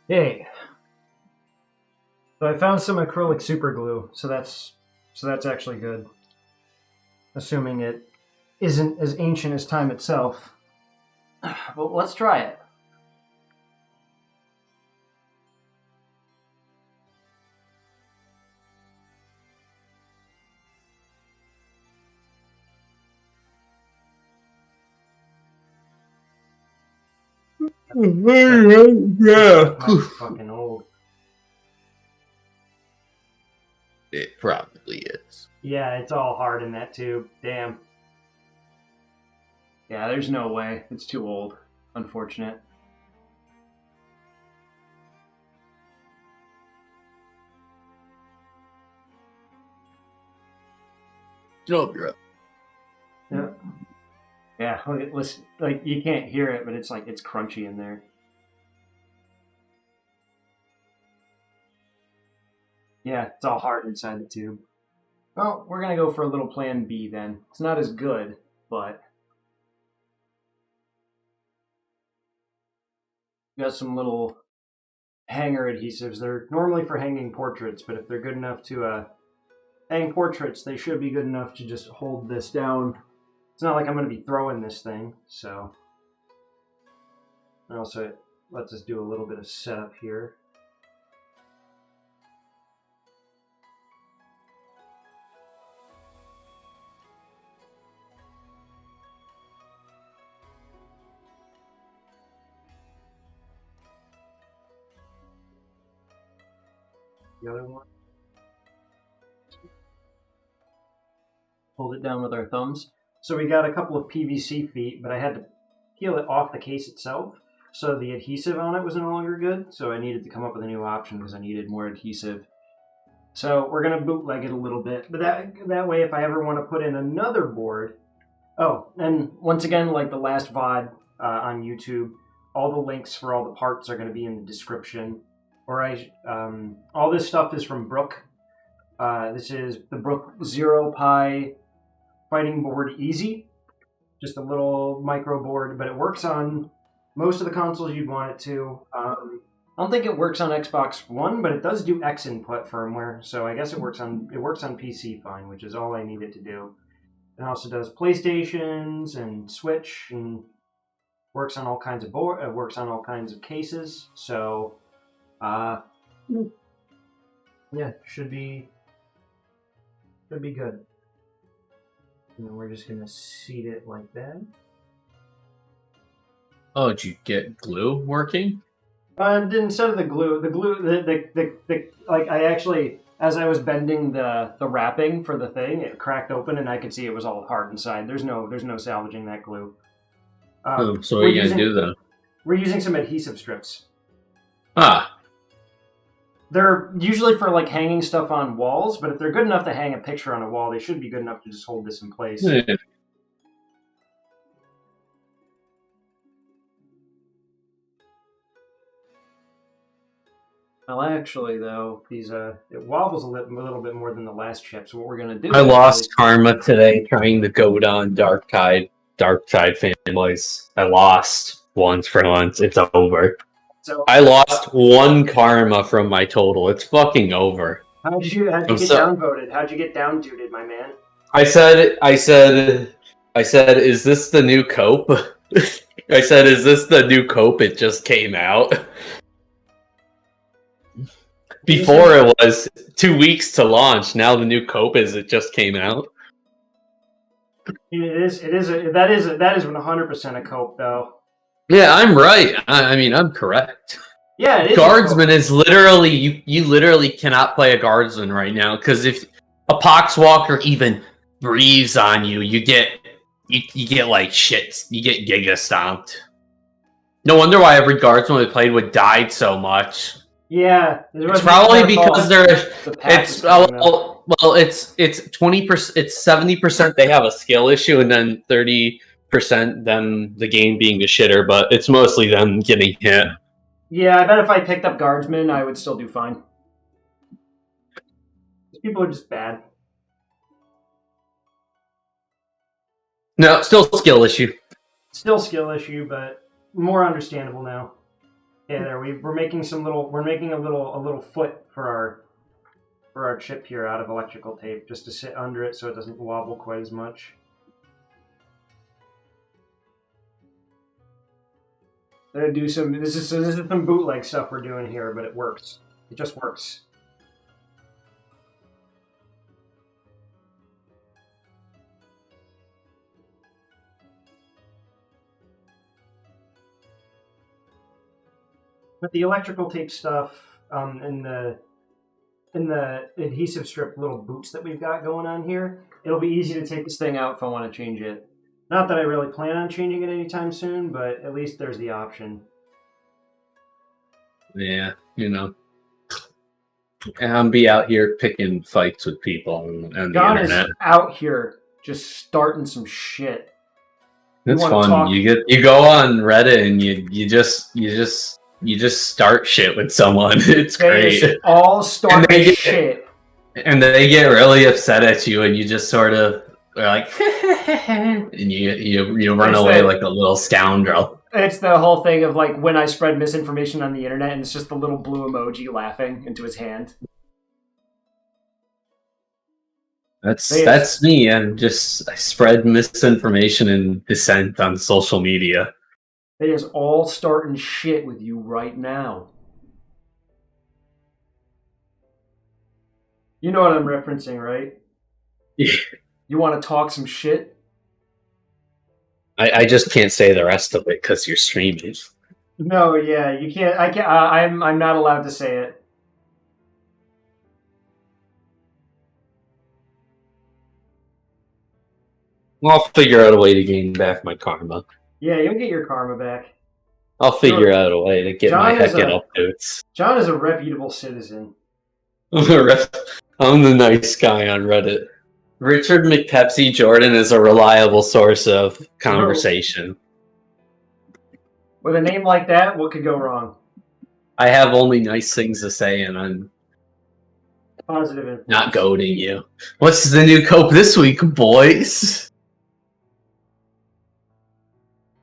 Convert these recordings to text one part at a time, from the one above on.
Hey, so I found some acrylic super glue, so that's actually good. Assuming it isn't as ancient as time itself. But let's try it. That Yeah. stuff might be fucking old. It probably is. Yeah, it's all hard in that tube. Damn. Yeah, there's no way. It's too old. Unfortunate. No, you're up. Yeah. Yeah, listen, like you can't hear it, but it's like it's crunchy in there. Yeah, it's all hard inside the tube. Well, we're gonna go for a little plan B then. It's not as good, but we got some little hanger adhesives. They're normally for hanging portraits, but if they're good enough to hang portraits, they should be good enough to just hold this down. It's not like I'm gonna be throwing this thing, so. And also, it lets us do a little bit of setup here. The other one. Hold it down with our thumbs. So we got a couple of PVC feet, but I had to peel it off the case itself. So the adhesive on it was no longer good. So I needed to come up with a new option because I needed more adhesive. So we're gonna bootleg it a little bit, but that way, if I ever want to put in another board. Oh, and once again, like the last VOD on YouTube, all the links for all the parts are going to be in the description. All this stuff is from Brook. This is the Brook Zero Pi Fighting Board Easy. Just a little micro board, but it works on most of the consoles you'd want it to. I don't think it works on Xbox One, but it does do X input firmware, so I guess it works on PC fine, which is all I need it to do. It also does PlayStations and Switch, and works on all kinds of works on all kinds of cases. So, uh, yeah, should be good. And then we're just gonna seat it like that. Oh, did you get glue working? And instead of the glue, like I actually, as I was bending the wrapping for the thing, it cracked open, and I could see it was all hard inside. There's no salvaging that glue. So what We're are you gonna using do then? we're using some adhesive strips. Ah, They're usually for like hanging stuff on walls, but if they're good enough to hang a picture on a wall, they should be good enough to just hold this in place. yeah. Well, actually, though, these it wobbles a little bit more than the last chip. So what we're gonna do? I lost karma today trying to go down Dark Tide fanboys. I lost once for once. It's over. So I lost one karma from my total. It's fucking over. how'd you get downvoted? How'd you get down duded, my man? I said, is this the new cope? I said, is this the new cope? It just came out. Before it was 2 weeks to launch. Now the new cope is it just came out. That is 100% a cope, though. Yeah, I'm right. I mean, I'm correct. Yeah, it is. Guardsman is literally you literally cannot play a guardsman right now because if a poxwalker even breathes on you, you get like shit. You get giga stomped. No wonder why every guardsman we played with died so much. Yeah, it's probably because it's 20%. It's 70% they have a skill issue, and then 30% them the game being a shitter. But it's mostly them getting hit. Yeah, I bet if I picked up guardsmen, I would still do fine. People are just bad. No, still skill issue. Still skill issue, but more understandable now. Yeah, there we're making a little foot for our chip here out of electrical tape just to sit under it so it doesn't wobble quite as much. I'm gonna do some. This is some bootleg stuff we're doing here, but it works. It just works. But the electrical tape stuff and the adhesive strip little boots that we've got going on here, it'll be easy to take this thing out if I want to change it. Not that I really plan on changing it anytime soon, but at least there's the option. Yeah, and be out here picking fights with people on the John internet. Is out here just starting some shit. It's fun. Talk... You go on Reddit and you just start shit with someone. It's great. All start shit. And they get really upset at you, and you just sort of are like, and you run away like a little scoundrel. It's the whole thing of like when I spread misinformation on the internet, and it's just the little blue emoji laughing into his hand. That's me. I spread misinformation and dissent on social media. They is all starting shit with you right now. You know what I'm referencing, right? Yeah. You want to talk some shit? I just can't say the rest of it because you're streaming. No, yeah, you can't. I can't. I'm not allowed to say it. Well, I'll figure out a way to gain back my karma. Yeah, you'll get your karma back. I'll figure out a way to get my heckin' updates. John is a reputable citizen. I'm the nice guy on Reddit. Richard McPepsi Jordan is a reliable source of conversation. With a name like that, what could go wrong? I have only nice things to say, and I'm positive influence. Not goading you. What's the new cope this week, boys?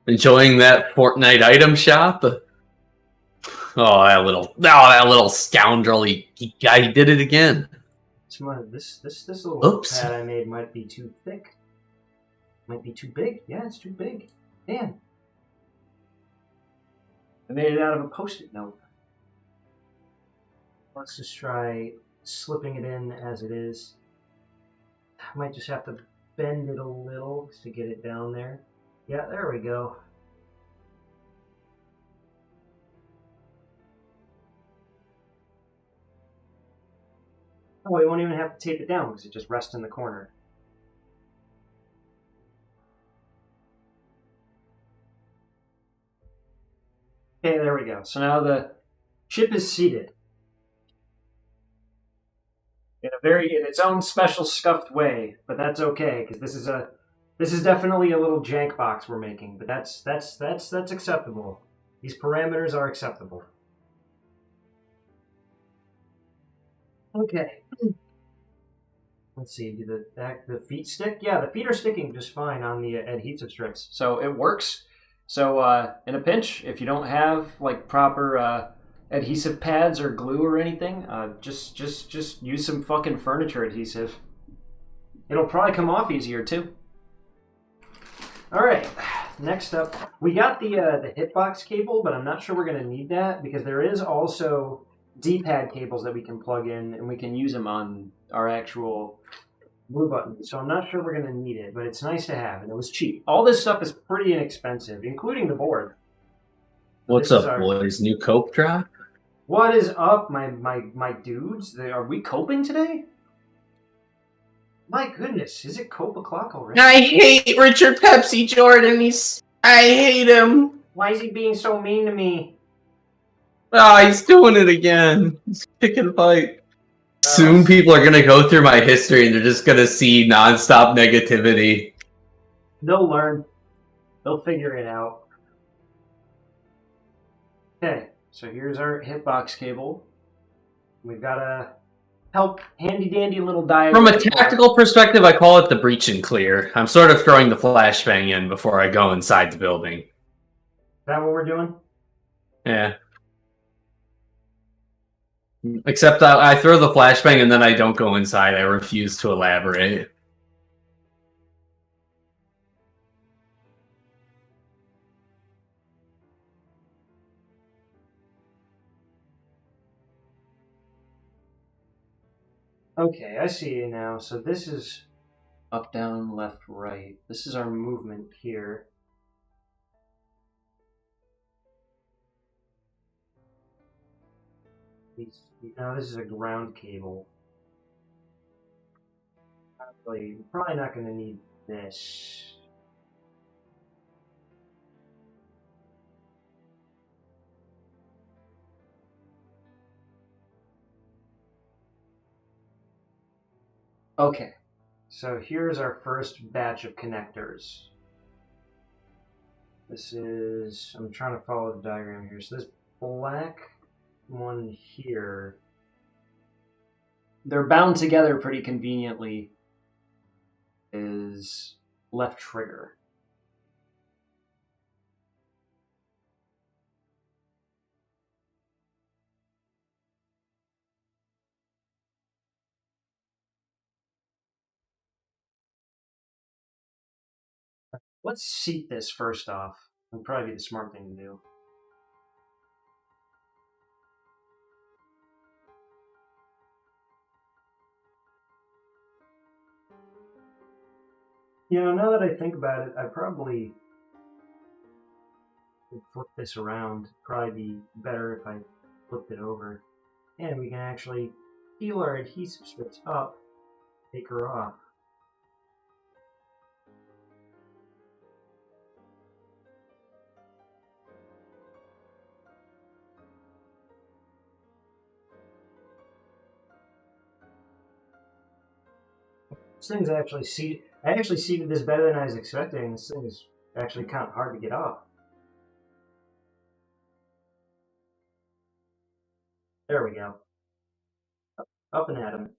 Enjoying that Fortnite item shop? Oh, that little scoundrel! He did it again. This little pad I made might be too thick. Might be too big. Yeah, it's too big. Damn. I made it out of a Post-it note. Let's just try slipping it in as it is. I might just have to bend it a little to get it down there. Yeah, there we go. Oh, we won't even have to tape it down because it just rests in the corner. Okay, there we go. So now the chip is seated in its own special scuffed way, but that's okay because this is definitely a little jank box we're making, but that's acceptable. These parameters are acceptable. Okay. Let's see. Do the feet stick? Yeah, the feet are sticking just fine on the adhesive strips, so it works. So in a pinch, if you don't have like proper adhesive pads or glue or anything, just use some fucking furniture adhesive. It'll probably come off easier too. All right. Next up, we got the Hitbox cable, but I'm not sure we're gonna need that because there is also D-pad cables that we can plug in, and we can use them on our actual blue button. So I'm not sure we're going to need it, but it's nice to have, and it was cheap. All this stuff is pretty inexpensive, including the board. What's up, boys? New cope drop? What is up, my dudes? Are we coping today? My goodness, is it cope o'clock already? I hate Richard Pepsi Jordan. I hate him. Why is he being so mean to me? Ah, he's doing it again. He's picking fight. Soon people are going to go through my history and they're just going to see nonstop negativity. They'll learn. They'll figure it out. Okay, so here's our Hitbox cable. We've got a handy dandy little diagram. From a tactical perspective, I call it the breach and clear. I'm sort of throwing the flashbang in before I go inside the building. Is that what we're doing? Yeah. Except I throw the flashbang and then I don't go inside. I refuse to elaborate. Okay, I see you now. So this is up, down, left, right. This is our movement here. Now this is a ground cable. We're probably not going to need this. Okay, so here's our first batch of connectors. This is, I'm trying to follow the diagram here. So this black one here, they're bound together pretty conveniently, is left trigger. Let's seat this first off. That'd probably be the smart thing to do. You know, now that I think about it, I probably would flip this around. Probably be better if I flipped it over. And we can actually peel our adhesive strips up, take her off. This thing's actually I actually seated this better than I was expecting. This thing is actually kind of hard to get off. There we go. Up and at him.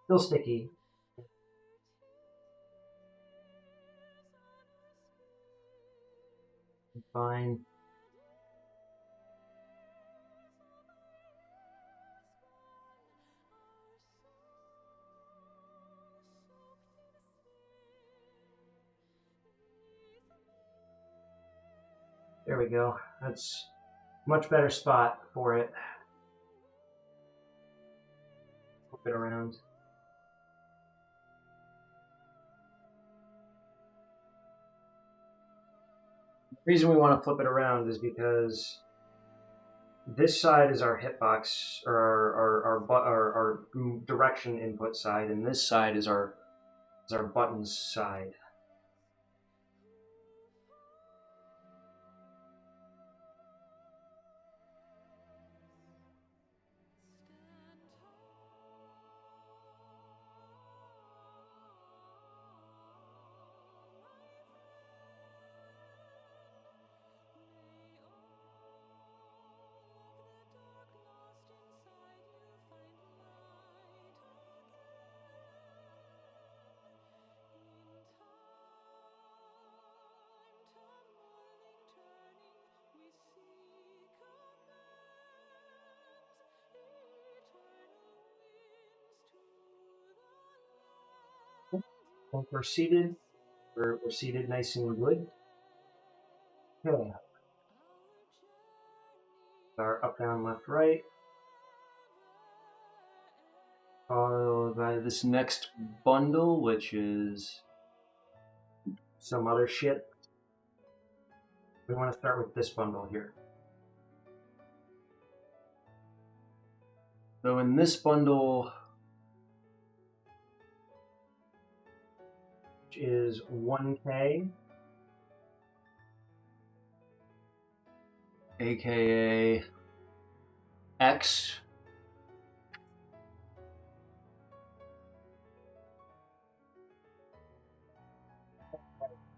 Still sticky. Fine. There we go. That's a much better spot for it. Flip it around. The reason we want to flip it around is because this side is our hitbox, or our direction input side, and this side is our buttons side. Once we're seated, we're seated nice and good. Okay. Our up, down, left, right. Followed by this next bundle, which is some other shit. We want to start with this bundle here. So in this bundle, which is 1K, aka X.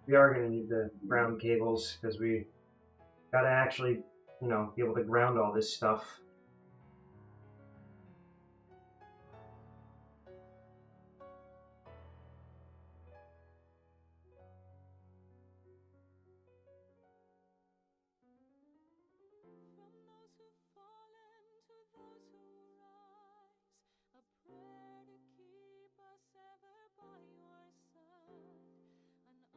We are going to need the ground cables because we got to actually, be able to ground all this stuff.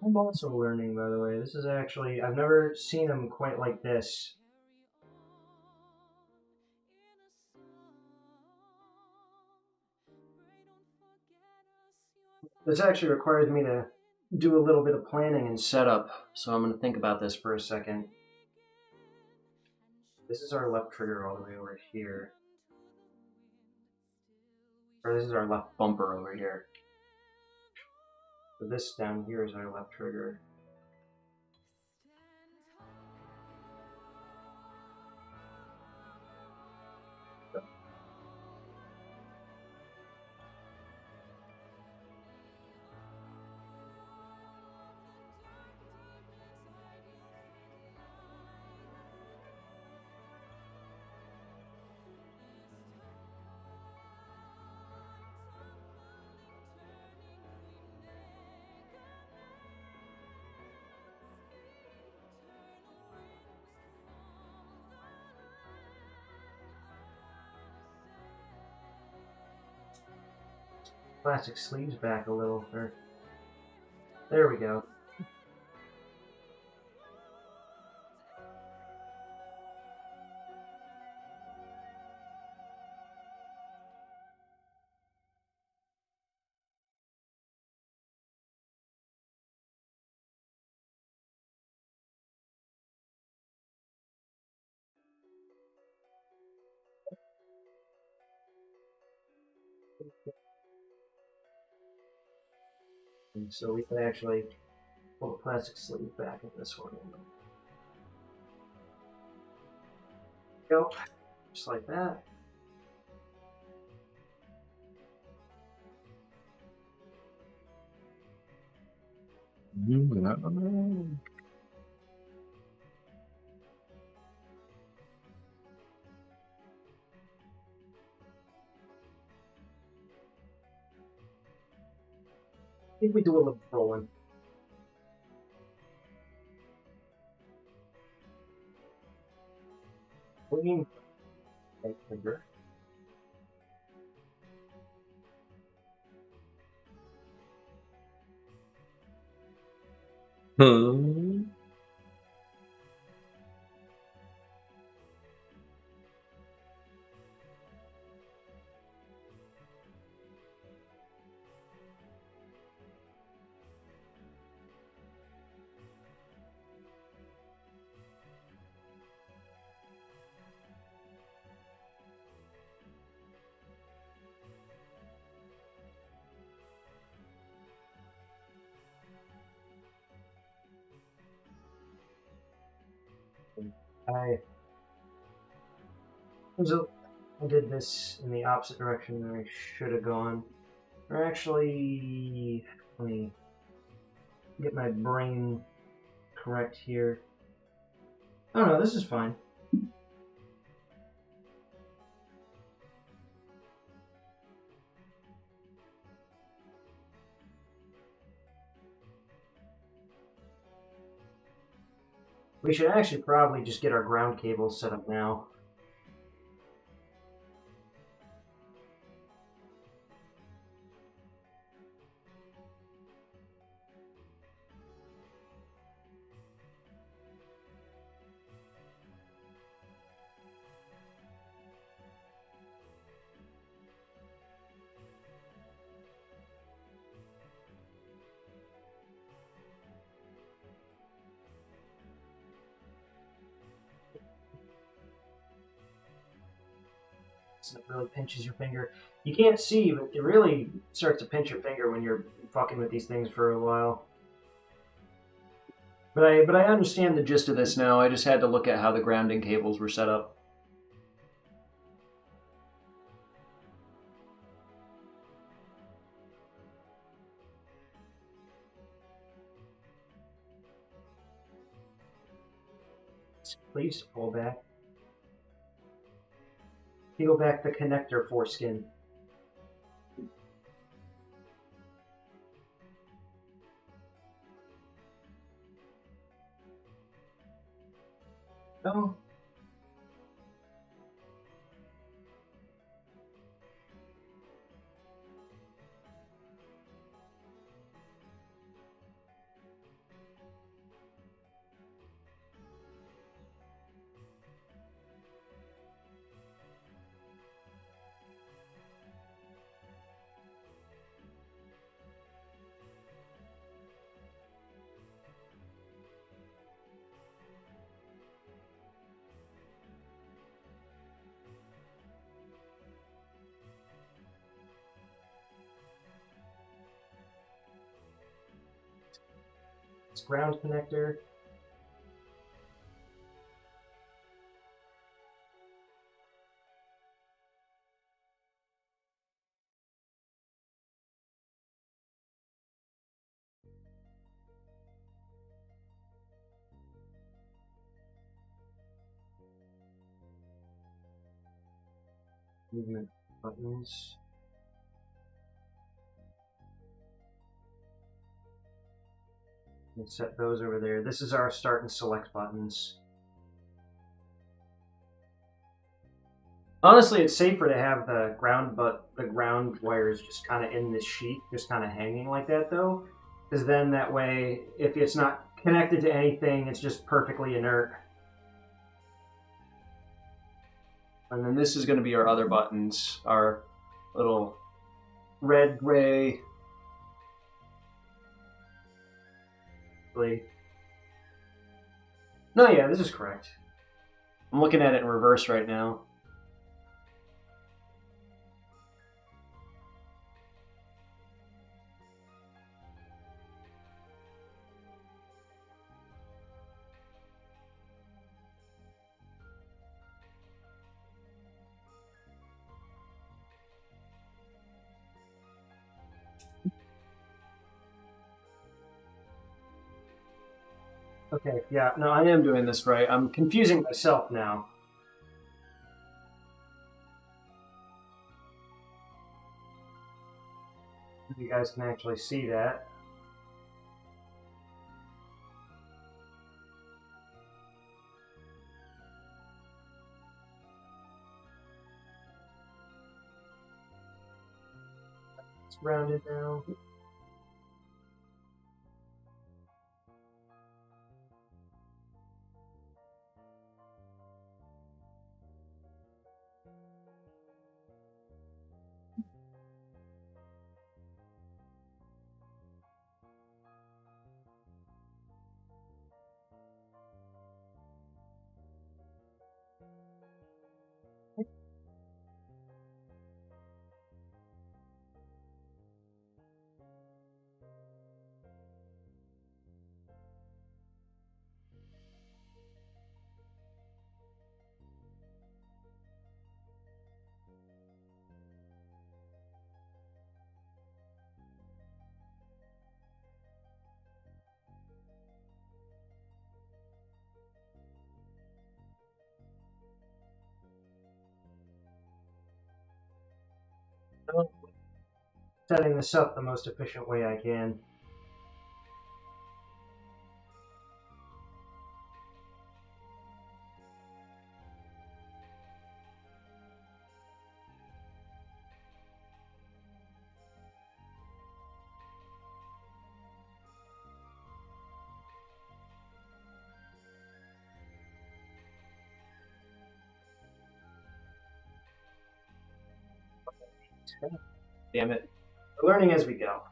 I'm also learning, by the way. This is actually, I've never seen them quite like this. This actually requires me to do a little bit of planning and setup, so I'm going to think about this for a second. This is our left trigger all the way over here. Or this is our left bumper over here. So this down here is our left trigger. Plastic sleeves back a little. There we go. And so we can actually pull the plastic sleeve back in this one. Go. Just like that. I think we do a little rolling. Clean. Finger. I did this in the opposite direction than I should have gone. Or actually, let me get my brain correct here. Oh no, this is fine. We should actually probably just get our ground cables set up now. So it really pinches your finger. You can't see, but it really starts to pinch your finger when you're fucking with these things for a while. But I understand the gist of this now. I just had to look at how the grounding cables were set up. Please pull back. Peel back the connector foreskin. No. It's ground connector. Movement buttons. We'll set those over there. This is our start and select buttons. Honestly, it's safer to have the ground wires just kind of in this sheet, just kind of hanging like that, though, because then that way, if it's not connected to anything, it's just perfectly inert. And then this is going to be our other buttons, our little red, gray. No, yeah, this is correct. I'm looking at it in reverse right now. Okay, yeah, no, I am doing this right. I'm confusing myself now. You guys can actually see that. It's rounded now. Setting this up the most efficient way I can. Damn it. We're learning as we go.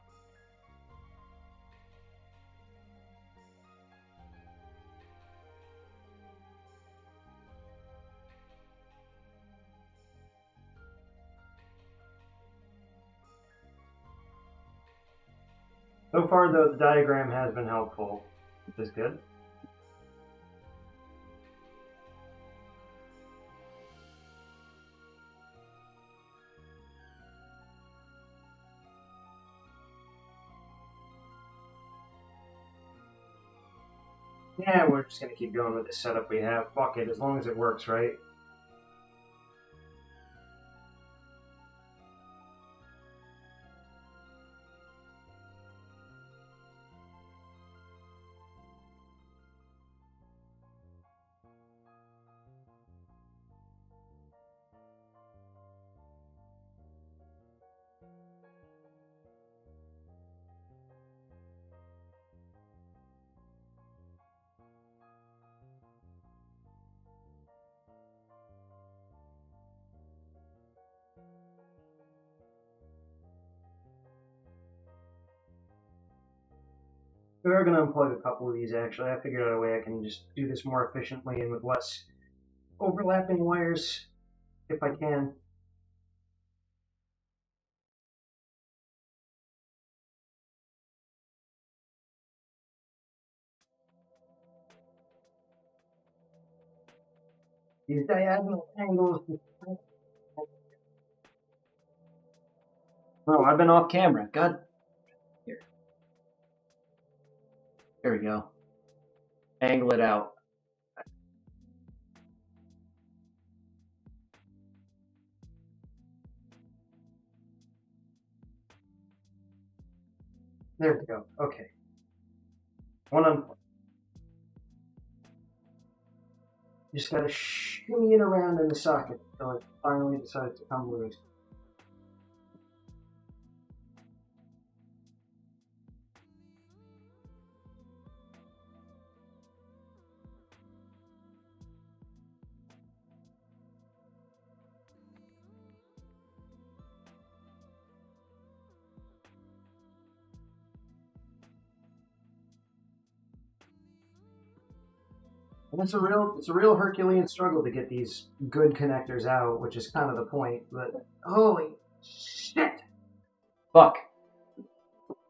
So far, though, the diagram has been helpful. Which is good. Yeah, we're just gonna keep going with the setup we have. Fuck it, as long as it works, right? We are gonna unplug a couple of these actually. I figured out a way I can just do this more efficiently and with less overlapping wires if I can. These diagonal angles. Oh, I've been off camera. God. Here. There we go. Angle it out. There we go. Okay. One on. Just gotta shimmy it around in the socket until it finally decides to come loose. And it's a real Herculean struggle to get these good connectors out, which is kind of the point. But holy shit! Fuck.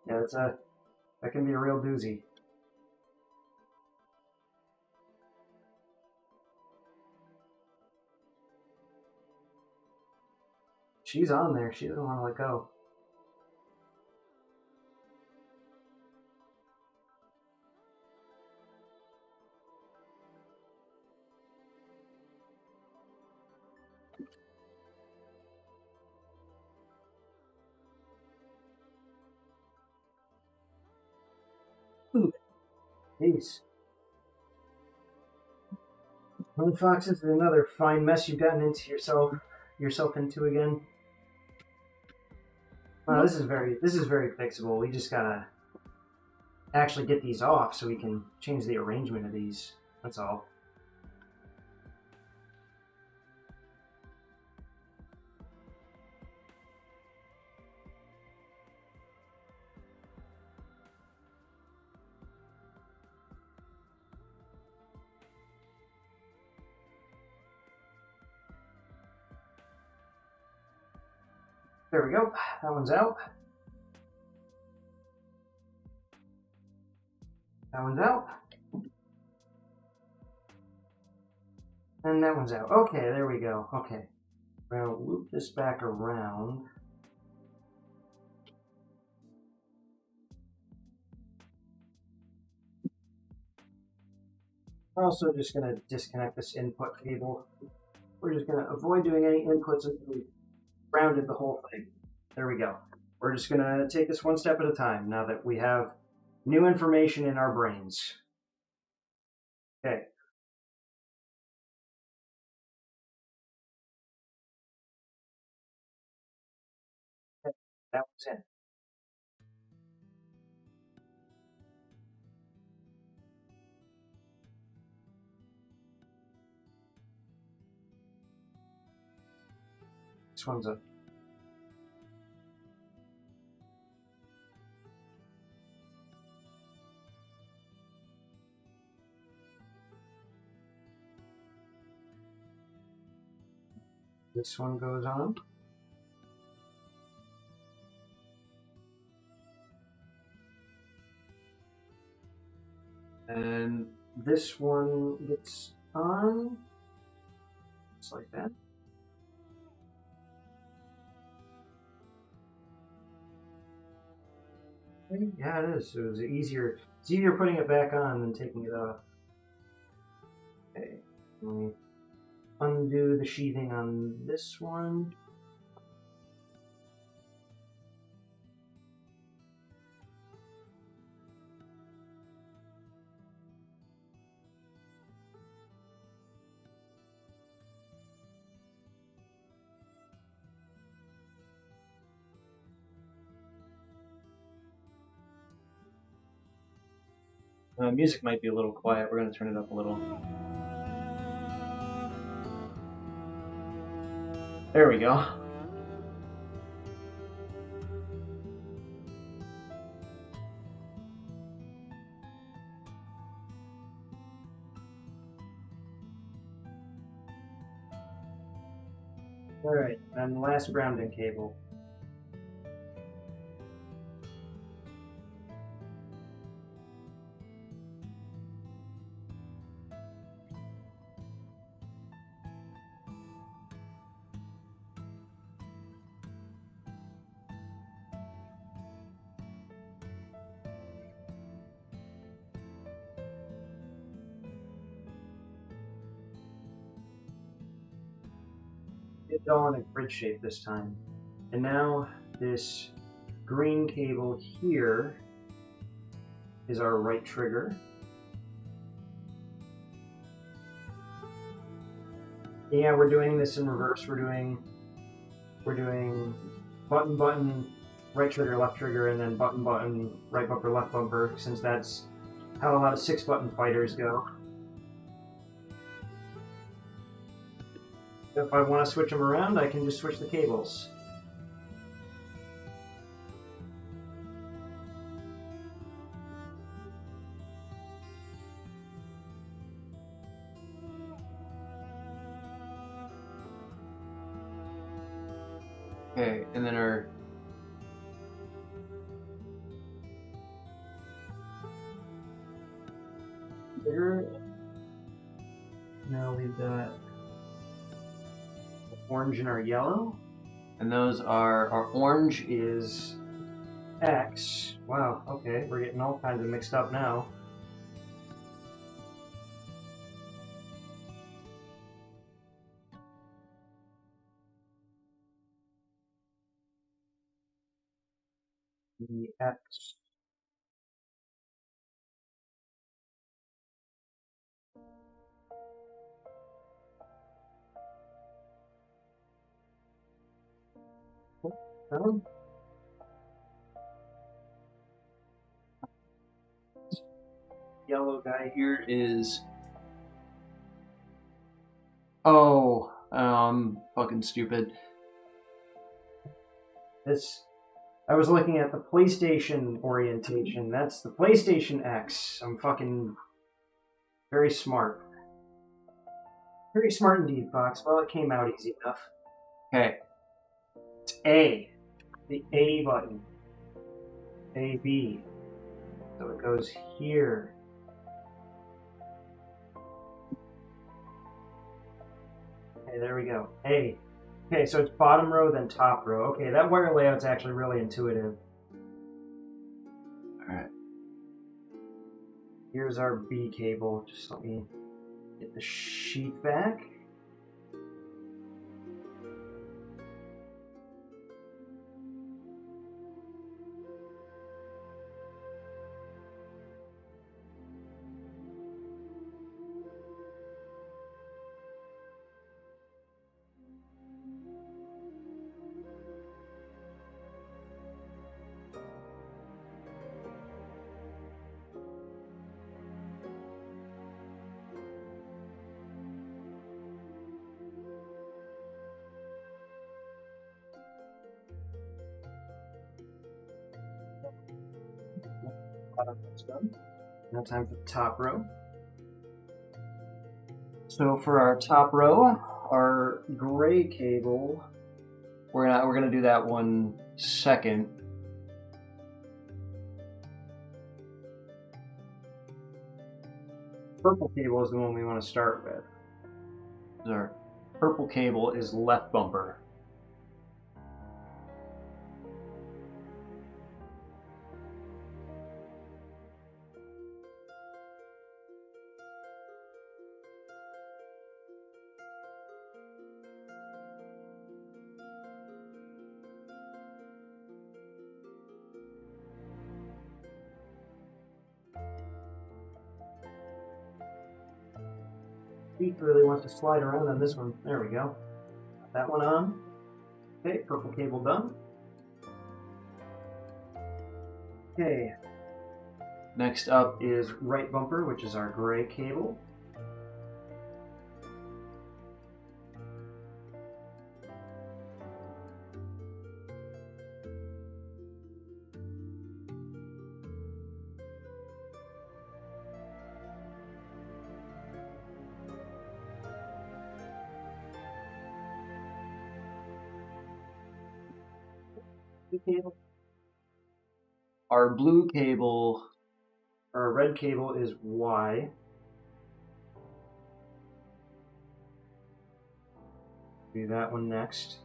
Yeah, that can be a real doozy. She's on there. She doesn't want to let go. Ooh, jeez. Well, Fox, this is another fine mess you've gotten into yourself into again. Well, this is very fixable. We just gotta actually get these off so we can change the arrangement of these. That's all. There we go. That one's out. That one's out. And that one's out. Okay, there we go. Okay. We're going to loop this back around. We're also just going to disconnect this input cable. We're just going to avoid doing any inputs until we've rounded the whole thing. There we go. We're just going to take this one step at a time now that we have new information in our brains. Okay. That one's in. This one's up. This one goes on. And this one gets on. Just like that. Yeah, it is. It was easier. It's easier putting it back on than taking it off. Okay. Let me undo the sheathing on this one. Music might be a little quiet. We're going to turn it up a little. There we go. Alright, and the last grounding cable. It's all in a grid shape this time. And now this green cable here is our right trigger. Yeah, we're doing this in reverse. We're doing button button, right trigger, left trigger, and then button button, right bumper, left bumper, since that's how a lot of 6-button fighters go. If I want to switch them around, I can just switch the cables. Okay, and then our trigger. Now we've got orange and our yellow. And those are, our orange is X. Wow, okay, we're getting all kinds of mixed up now. The X. Oh. Yellow guy here is, oh, fucking stupid. This, I was looking at the PlayStation orientation. That's the PlayStation X. I'm fucking very smart. Very smart indeed, Fox. Well, it came out easy enough. Okay. It's A. The A button. A, B. So it goes here. Okay, there we go. A. Okay, so it's bottom row, then top row. Okay, that wire layout's actually really intuitive. Alright. Here's our B cable. Just let me get the sheet back. Now time for the top row. So for our top row, our gray cable, we're gonna do that one second. Purple cable is the one we want to start with. Our purple cable is left bumper. Feet really wants to slide around on this one. There we go. Got that one on. Okay, purple cable done. Okay. Next up is right bumper, which is our gray cable. Cable. Our blue cable, our red cable is Y. Do that one next.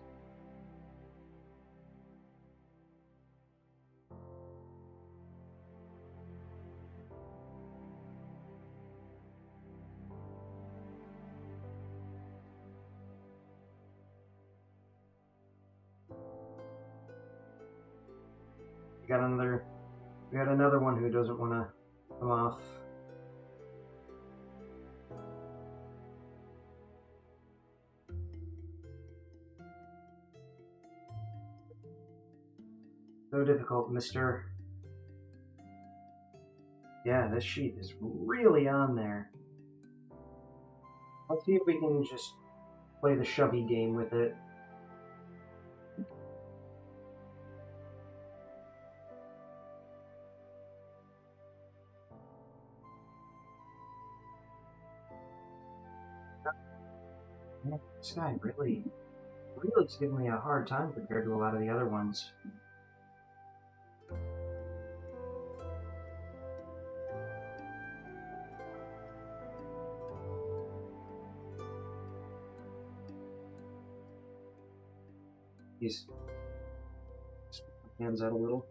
We got another one who doesn't want to come off. So difficult, mister. Yeah, this sheep is really on there. Let's see if we can just play the shovey game with it. This guy really is giving me a hard time compared to a lot of the other ones. He's hands out a little.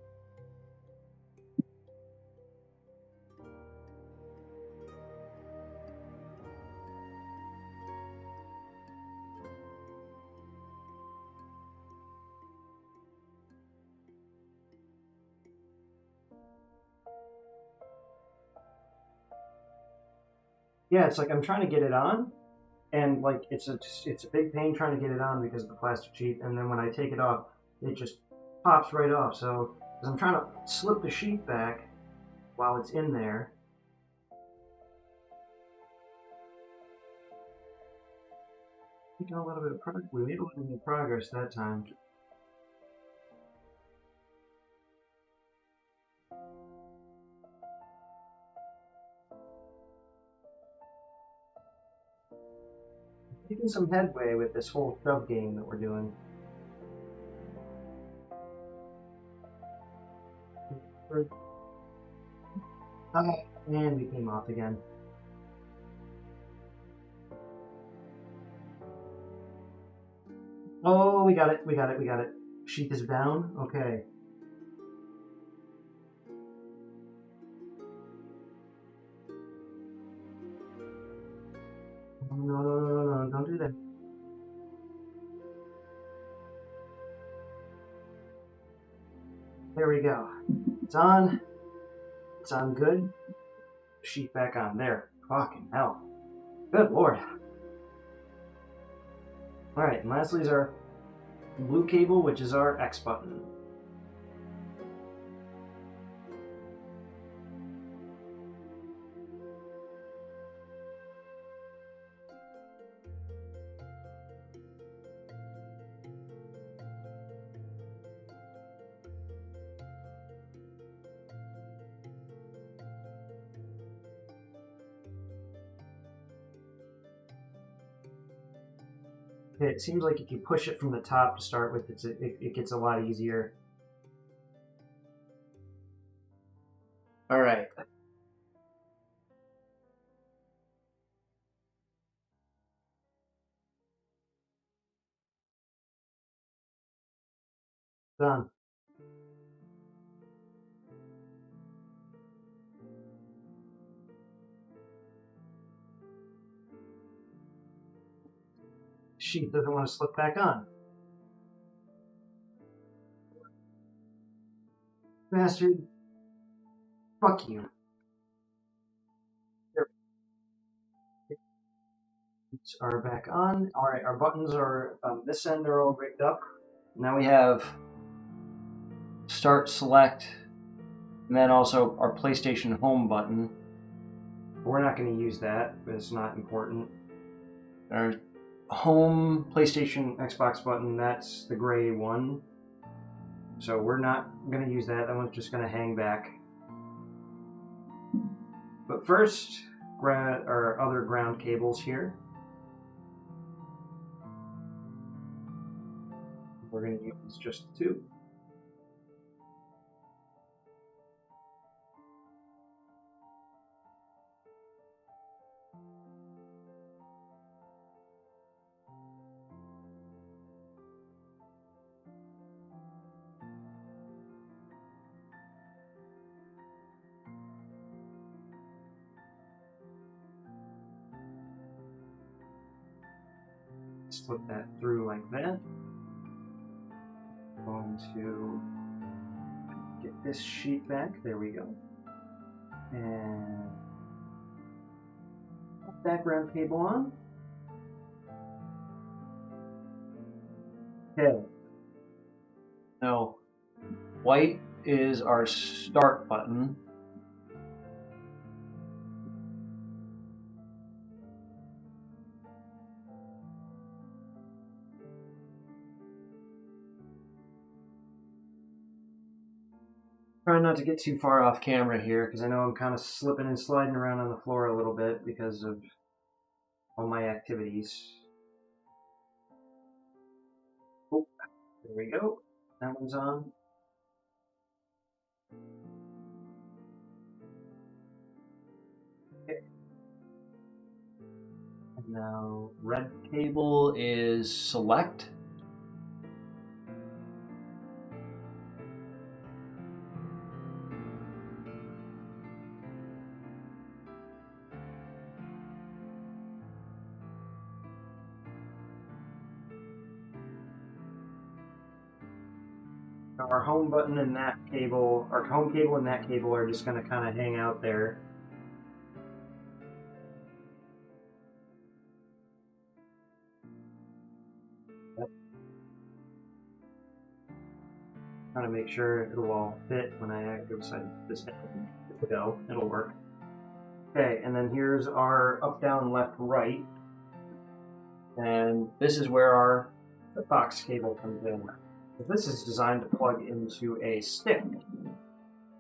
Yeah, it's like I'm trying to get it on, and like it's a big pain trying to get it on because of the plastic sheet, and then when I take it off, it just pops right off. So as I'm trying to slip the sheet back while it's in there. Making a little bit of progress. We made a little bit of progress that time. Making some headway with this whole shove game that we're doing. And we came off again. Oh, we got it. Sheep is down. Okay. No, don't do that. There we go. It's on. It's on good. Sheep back on. There. Fucking hell. Good lord. Alright, and lastly is our blue cable, which is our X button. It seems like if you push it from the top to start with, it gets a lot easier. Alright. Done. Sheep doesn't want to slip back on. Bastard. Fuck you. Are back on. Alright, our buttons are this end are all rigged up. Now we have start, select, and then also our PlayStation Home button. We're not going to use that, but it's not important. Our home PlayStation Xbox button, that's the gray one. So we're not going to use that. That one's just going to hang back. But first, our other ground cables here. We're going to use just the two. Slip that through like that. Going to get get this sheet back. There we go. And background cable on. Okay. Now, white is our start button. Trying not to get too far off camera here because I know I'm kind of slipping and sliding around on the floor a little bit because of all my activities. Oh, there we go. That one's on. Okay. And now red cable is select. Our home button and that cable, our home cable and that cable are just going to kind of hang out there. Yep. Trying to make sure it'll all fit when I go beside this down. It'll go, it'll work. Okay, and then here's our up, down, left, right. And this is where our Hitbox cable comes in. This is designed to plug into a stick,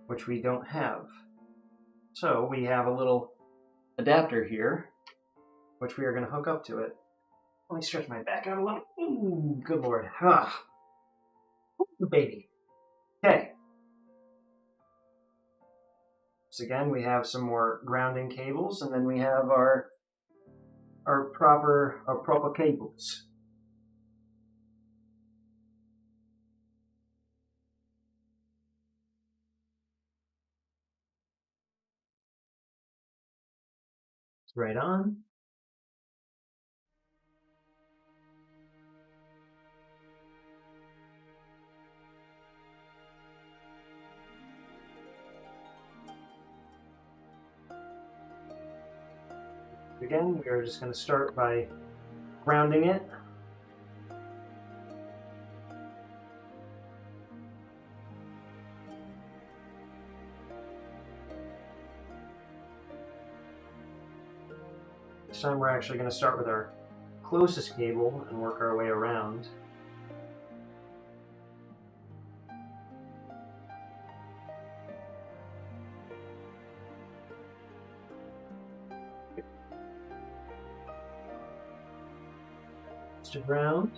which we don't have. So we have a little adapter here, which we are going to hook up to it. Let me stretch my back out a little. Ooh, good lord. Ah. Ooh, baby. Okay. So again, we have some more grounding cables, and then we have our proper cables. It's right on. Again, we are just going to start by grounding it. This time we're actually going to start with our closest cable and work our way around. To ground.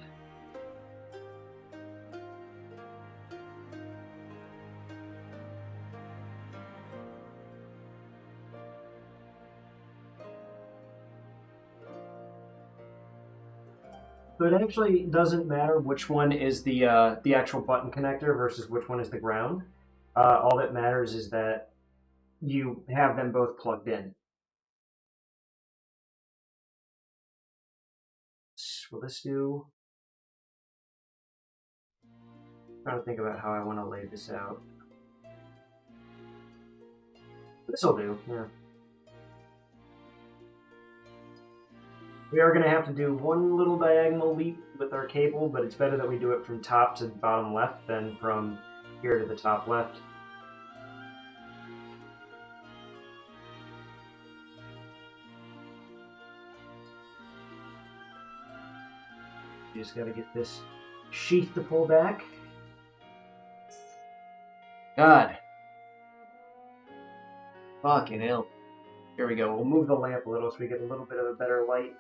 So it actually doesn't matter which one is the actual button connector versus which one is the ground. All that matters is that you have them both plugged in. Will this do? I'm trying to think about how I want to lay this out. This'll do, yeah. We are going to have to do one little diagonal leap with our cable, but it's better that we do it from top to bottom left than from here to the top left. You just got to get this sheath to pull back. God. Fucking hell. Here we go. We'll move the lamp a little so we get a little bit of a better light.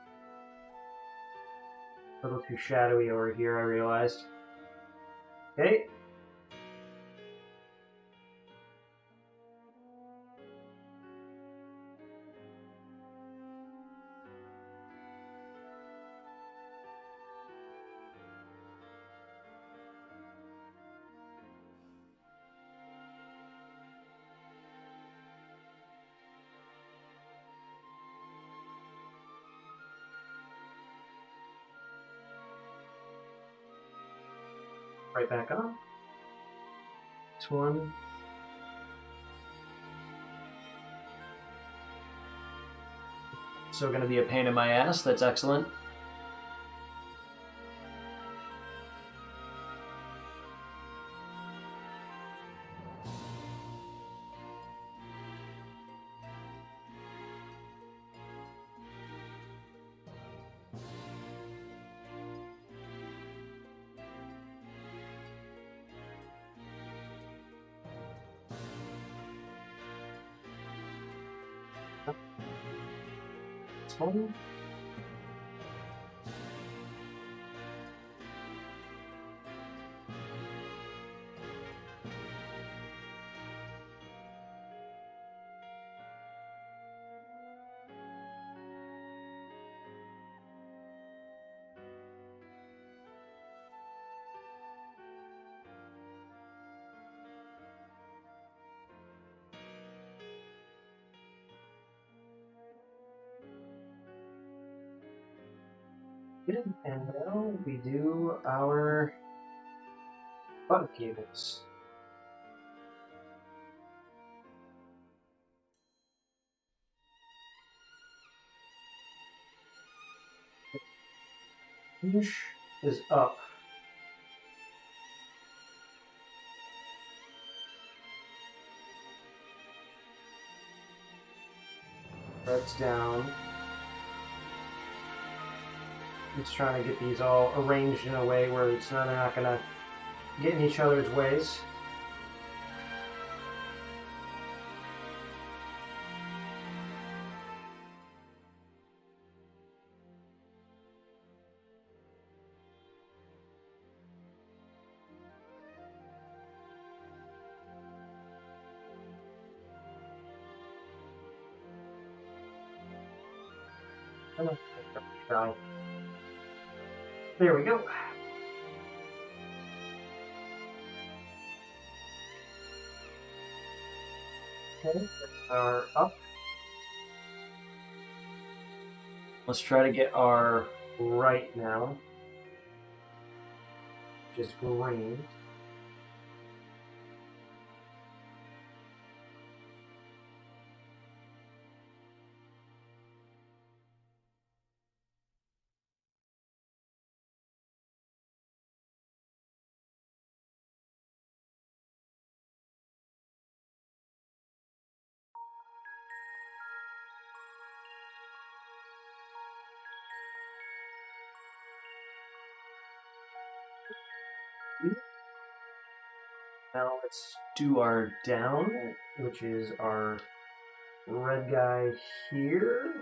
A little too shadowy over here, I realized. Okay. Right back on. This one So going to be a pain in my ass. That's excellent. Fun. Good. And now we do our button cables. Finish is up. Red's down. Just trying to get these all arranged in a way where it's not, they're not going to get in each other's ways. Try. There we go. Okay, are up. Let's try to get our right now. Just green. Now let's do our down, which is our red guy here.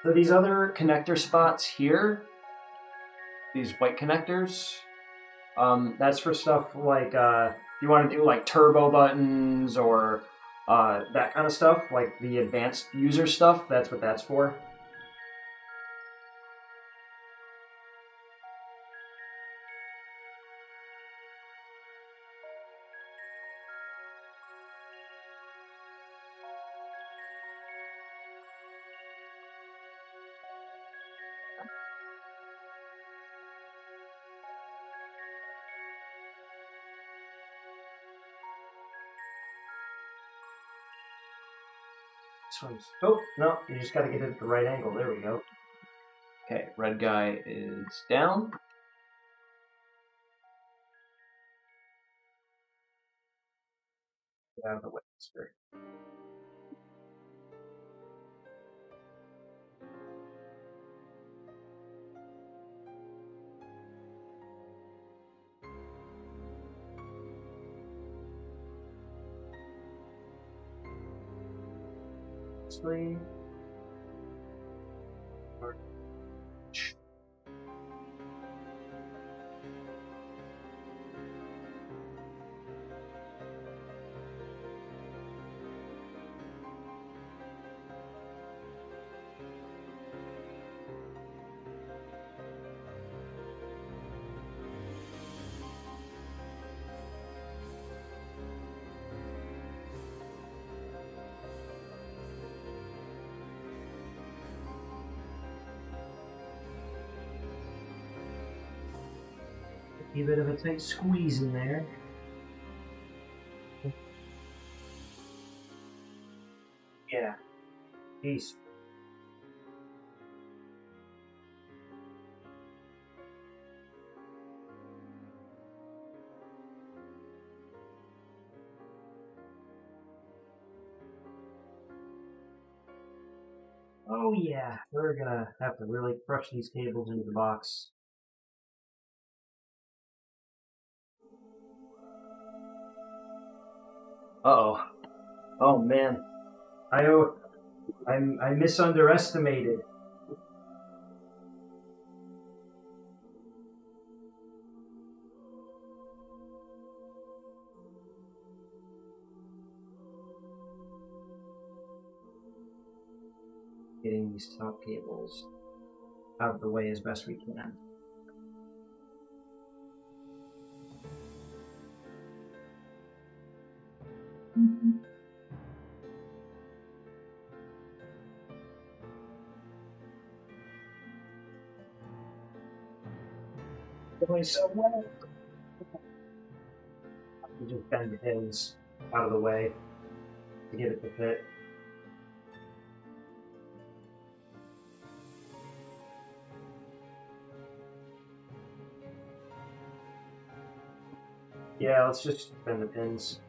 So these other connector spots here, these white connectors, that's for stuff like you want to do like turbo buttons or that kind of stuff, like the advanced user stuff. That's what that's for. This one's, oh, no, you just got to get it at the right angle. There we go. Okay, red guy is down. Get out of the way, sir. Three. A bit of a tight squeeze in there. Yeah. Peace. Oh yeah, we're gonna have to really crush these cables into the box. Uh-oh. Oh man. I misunderestimated. Getting these top cables out of the way as best we can. Going so well. We just bend the pins out of the way to get it to fit. Yeah, let's just bend the pins.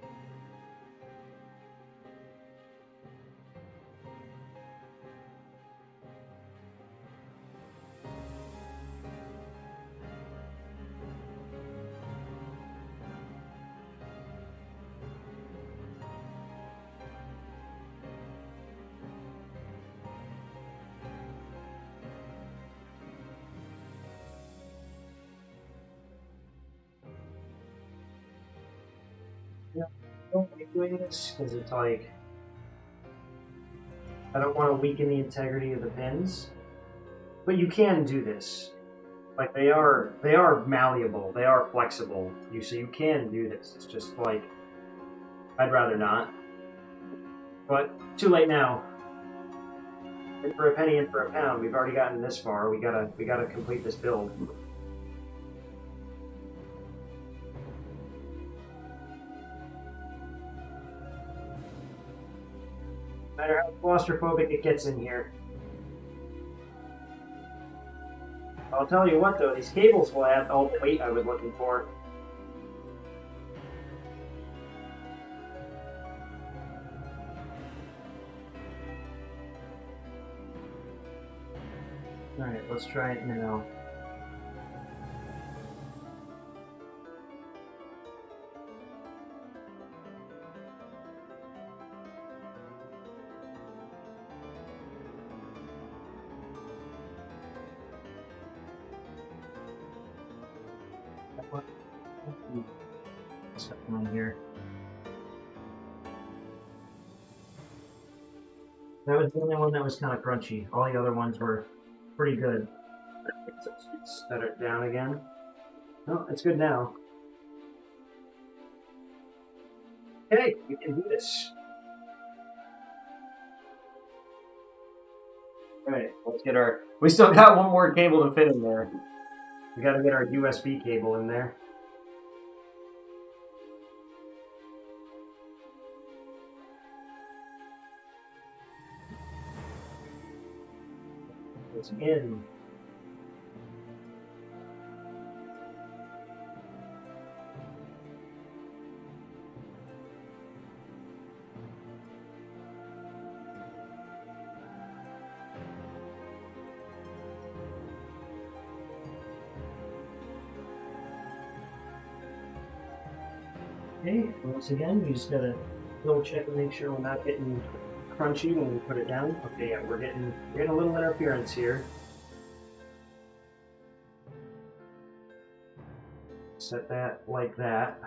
Yeah, I don't like doing this because it's like I don't want to weaken the integrity of the pins, but you can do this. Like they are malleable, they are flexible. So you can do this. It's just like I'd rather not. But too late now. In for a penny, in for a pound. We've already gotten this far. We gotta complete this build. No matter how claustrophobic it gets in here. I'll tell you what though, these cables will add all the weight I was looking for. Alright, let's try it now. Stuff on here. That was the only one that was kind of crunchy. All the other ones were pretty good. Let's set it down again. Oh, it's good now. Okay, we can do this. Alright, let's get our... We still got one more cable to fit in there. We gotta get our USB cable in there. It's in. Okay, once again, we just gotta double check and make sure we're not getting crunchy when we put it down. Okay, yeah, we're getting a little interference here. Set that like that.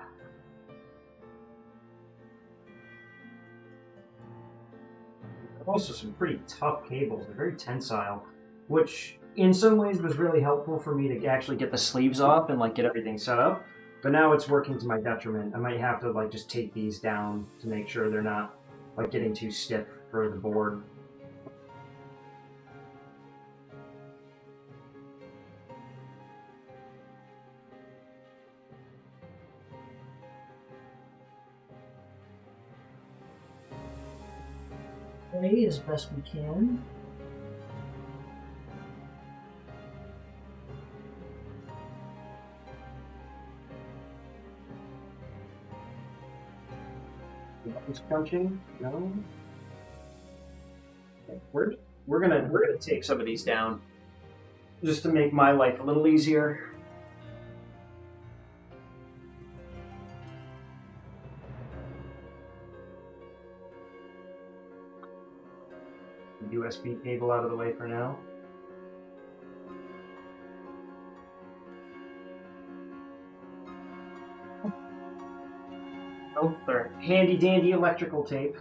Also some pretty tough cables. They're very tensile, which in some ways was really helpful for me to actually get the sleeves off and like get everything set up. But now it's working to my detriment. I might have to like just take these down to make sure they're not like getting too stiff for the board. way as best we can. Buttons crunching? No. Okay, we're gonna take some of these down just to make my life a little easier. USB cable out of the way for now. Oh, their handy dandy electrical tape.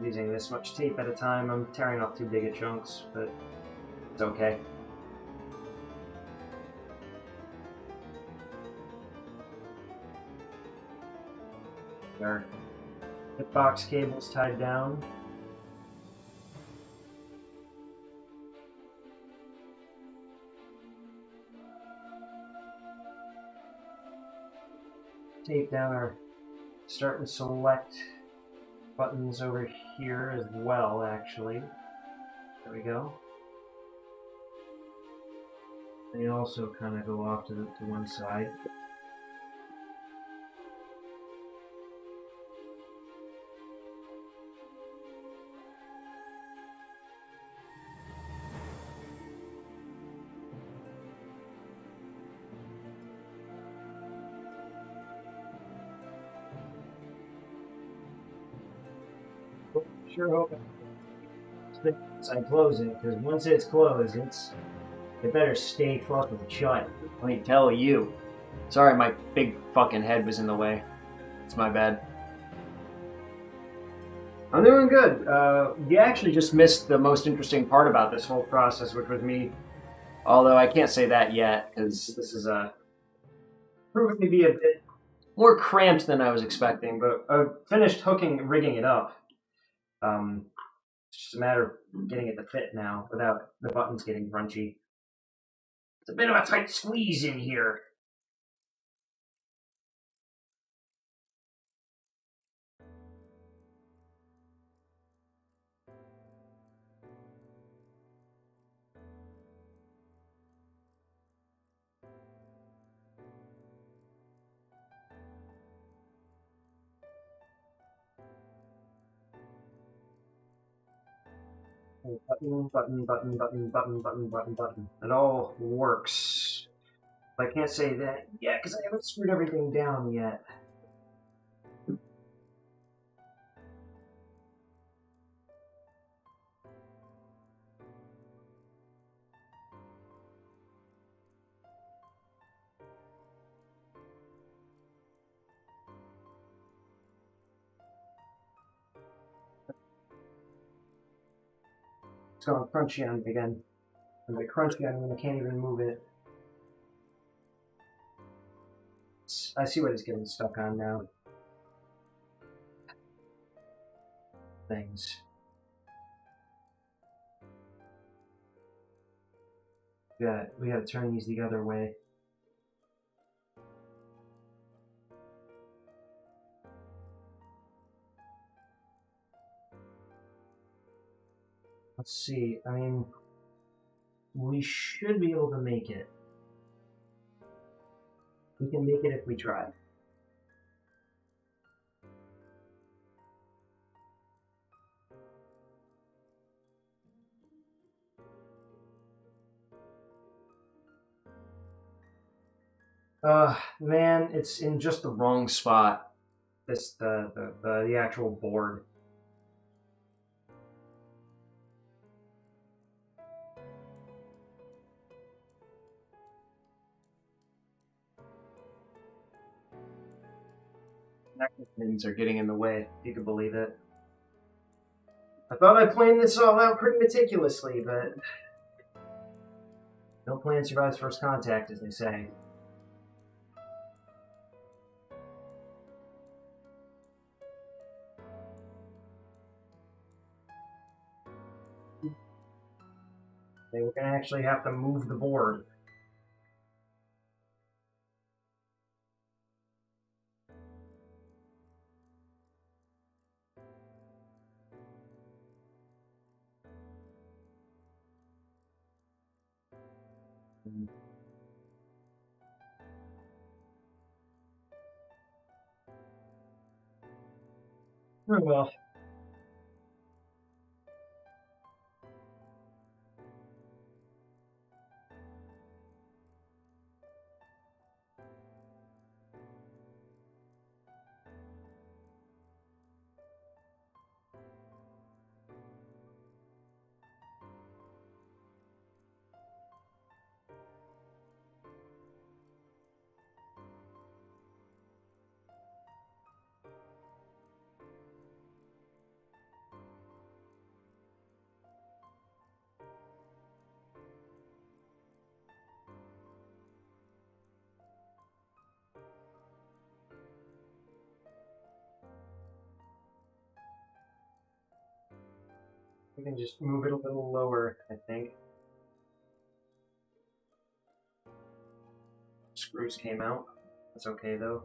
Using this much tape at a time, I'm tearing off too big of chunks, but it's okay. Our Hitbox cable's tied down. Tape down our start and select buttons over here as well, actually. There we go. They also kind of go off to one side. Sure hope I close it, because once it's closed, it better stay fucking shut. Let me tell you. Sorry, my big fucking head was in the way. It's my bad. I'm doing good. You actually just missed the most interesting part about this whole process, which was me. Although I can't say that yet, because this is proving to be a bit more cramped than I was expecting. But I've finished rigging it up. It's just a matter of getting it to fit now without the buttons getting crunchy. It's a bit of a tight squeeze in here. Button, button, button, button, button, button, button, button. It all works. I can't say that yet because I haven't screwed everything down yet. It's going crunchy on me again. And by crunchy, I mean I can't even move it. I see what it's getting stuck on now. Things. We gotta turn these the other way. Let's see. I mean, we should be able to make it. We can make it if we try. Man, it's in just the wrong spot. The actual board. connector pins are getting in the way, if you could believe it. I thought I planned this all out pretty meticulously, but no plan survives first contact, as they say. They were going to actually have to move the board. Oh well. We can just move it a little lower, I think. Screws came out. That's okay, though.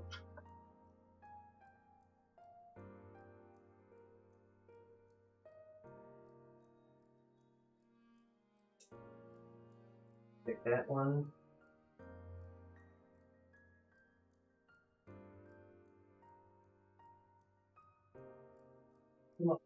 Pick that one. Come on.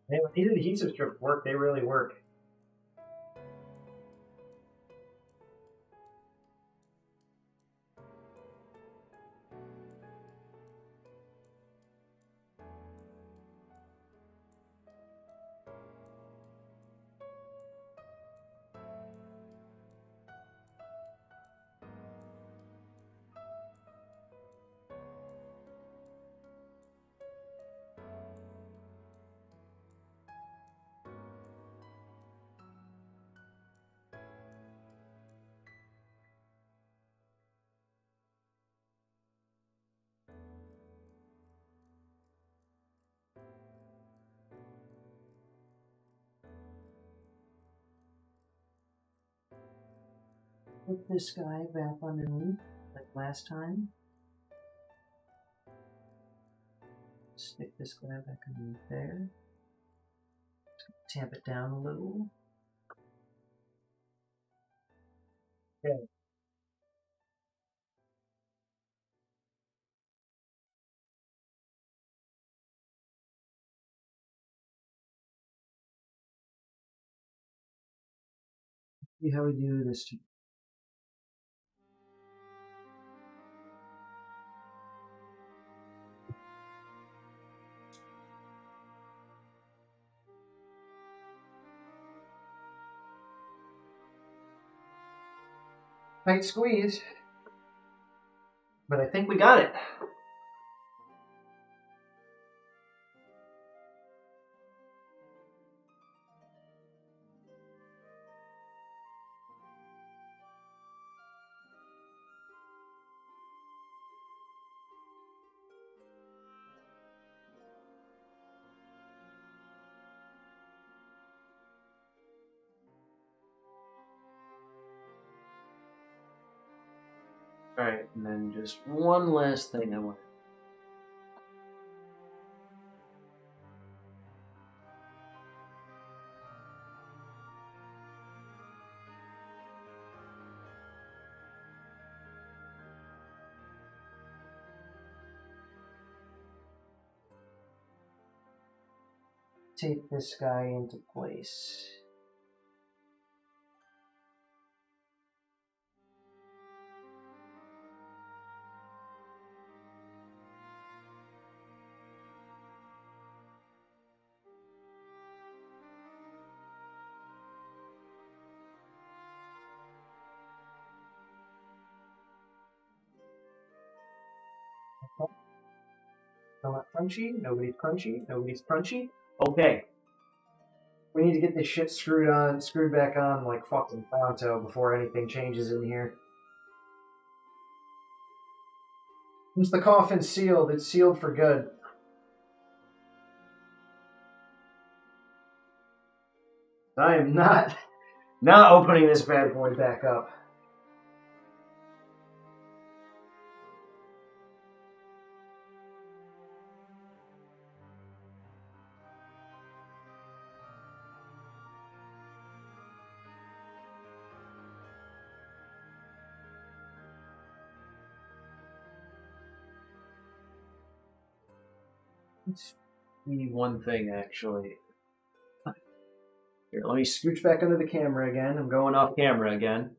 Hey, when these adhesive strips work, they really work. Put this guy back underneath, like last time. Stick this guy back underneath there. Tamp it down a little. Okay. See how we do this. Tight squeeze. But I think we got it. Alright, and then just one last thing I want. Tape this guy into place. Not crunchy. Nobody's crunchy. Nobody's crunchy. Okay. We need to get this shit screwed back on like fucking pronto before anything changes in here. Once the coffin's sealed, it's sealed for good. I am not opening this bad boy back up. Let's see one thing, actually. Here, let me scooch back under the camera again. I'm going off camera again.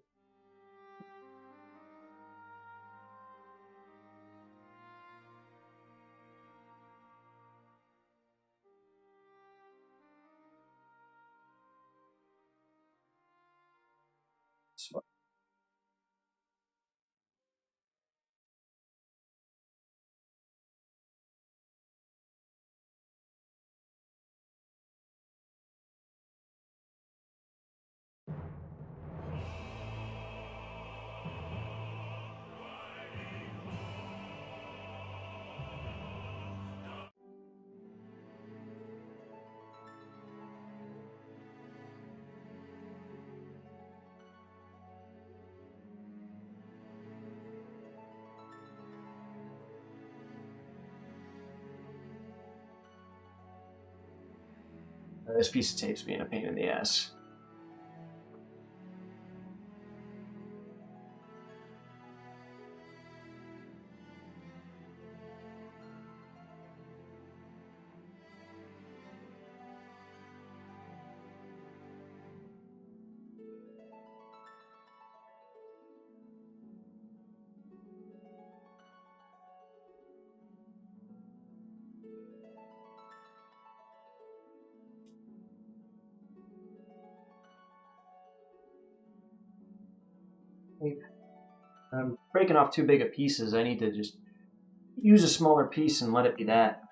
This piece of tape's being a pain in the ass. I'm breaking off too big of pieces. I need to just use a smaller piece and let it be that.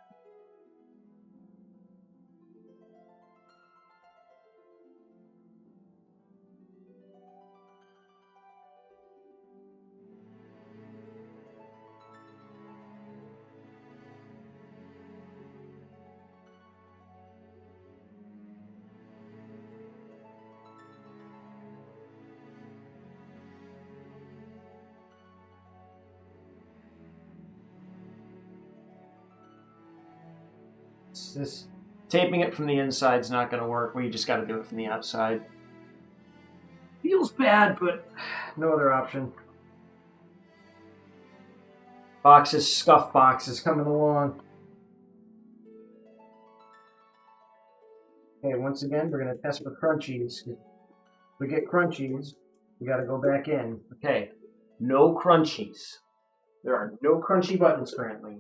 This taping it from the inside is not going to work. We just got to do it from the outside. Feels bad, but no other option. Scuffbox is coming along. Okay, once again, we're going to test for crunchies. If we get crunchies, we got to go back in. Okay, no crunchies. There are no crunchy buttons currently.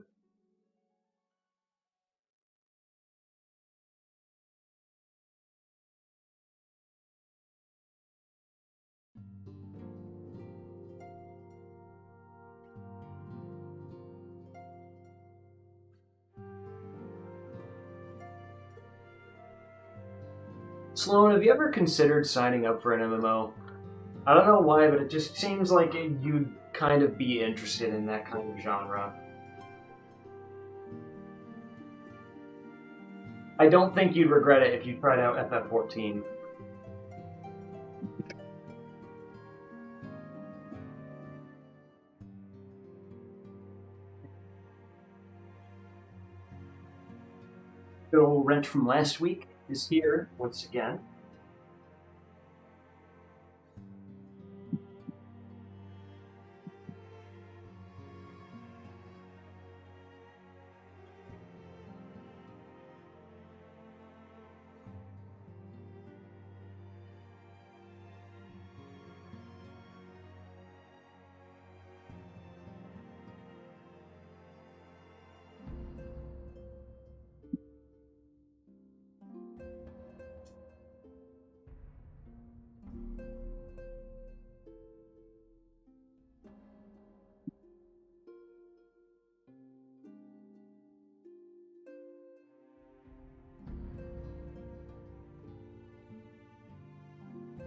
Sloan, have you ever considered signing up for an MMO? I don't know why, but it just seems like you'd kind of be interested in that kind of genre. I don't think you'd regret it if you tried out FF14. Good old wrench from last week is here once again.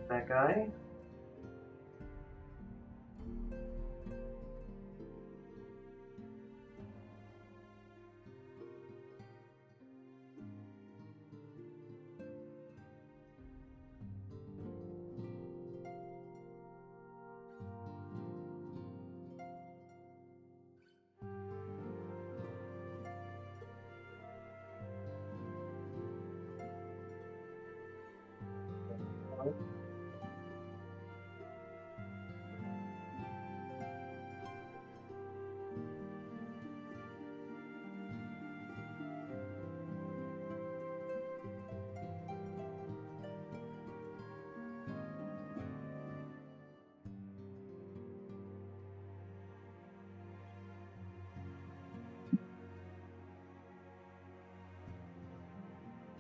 that guy.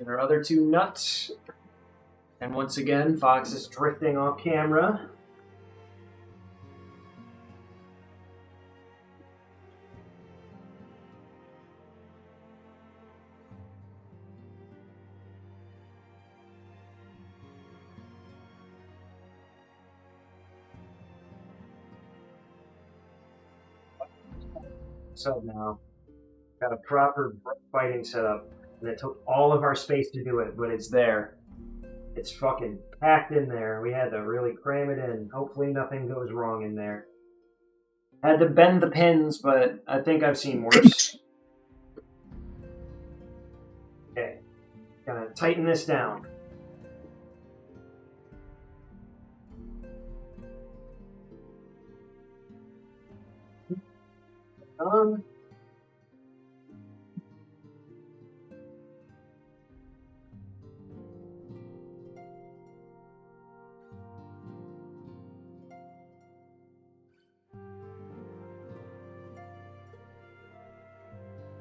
And our other two nuts. And once again, Fox is drifting off camera. So now, got a proper fighting setup. And it took all of our space to do it, but it's there. It's fucking packed in there. We had to really cram it in. Hopefully nothing goes wrong in there. Had to bend the pins, but I think I've seen worse. Okay. Gotta tighten this down.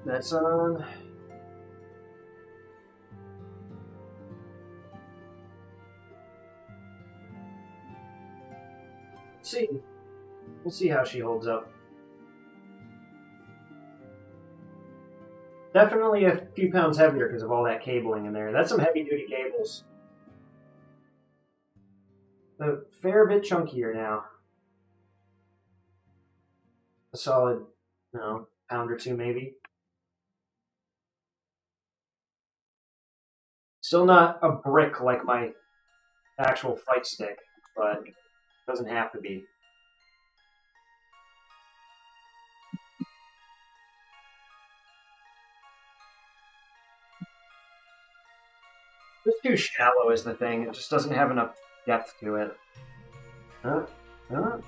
That's on. Let's see. We'll see how she holds up. Definitely a few pounds heavier because of all that cabling in there. That's some heavy-duty cables. A fair bit chunkier now. A solid, pound or two maybe. Still not a brick like my actual fight stick, but it doesn't have to be. It's too shallow is the thing. It just doesn't have enough depth to it.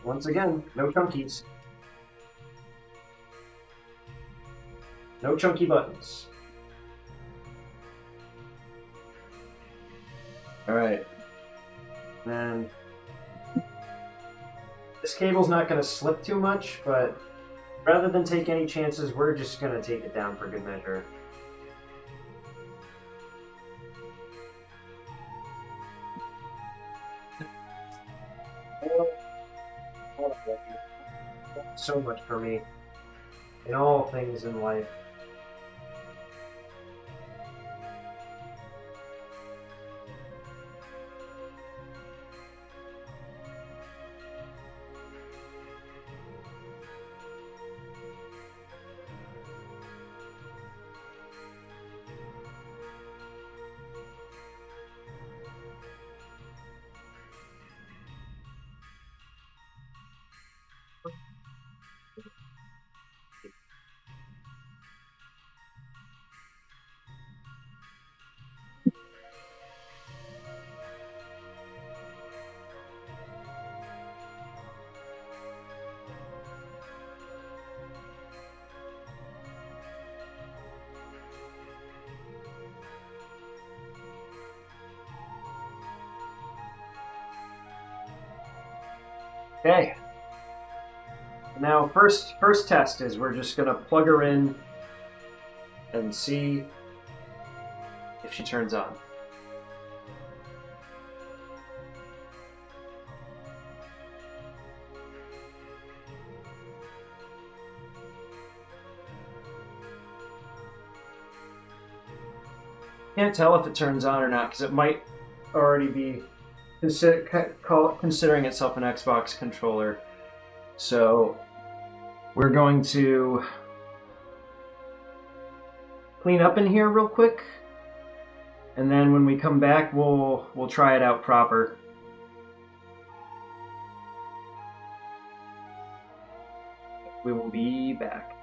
Once again, no chunkies. No chunky buttons. Alright. And this cable's not going to slip too much, but rather than take any chances, we're just going to take it down for good measure. So much for me in all things in life. Okay. Now, first test is we're just gonna plug her in and see if she turns on. Can't tell if it turns on or not because it might already be considering itself an Xbox controller. So we're going to clean up in here real quick, and then when we come back, we'll try it out proper. We will be back.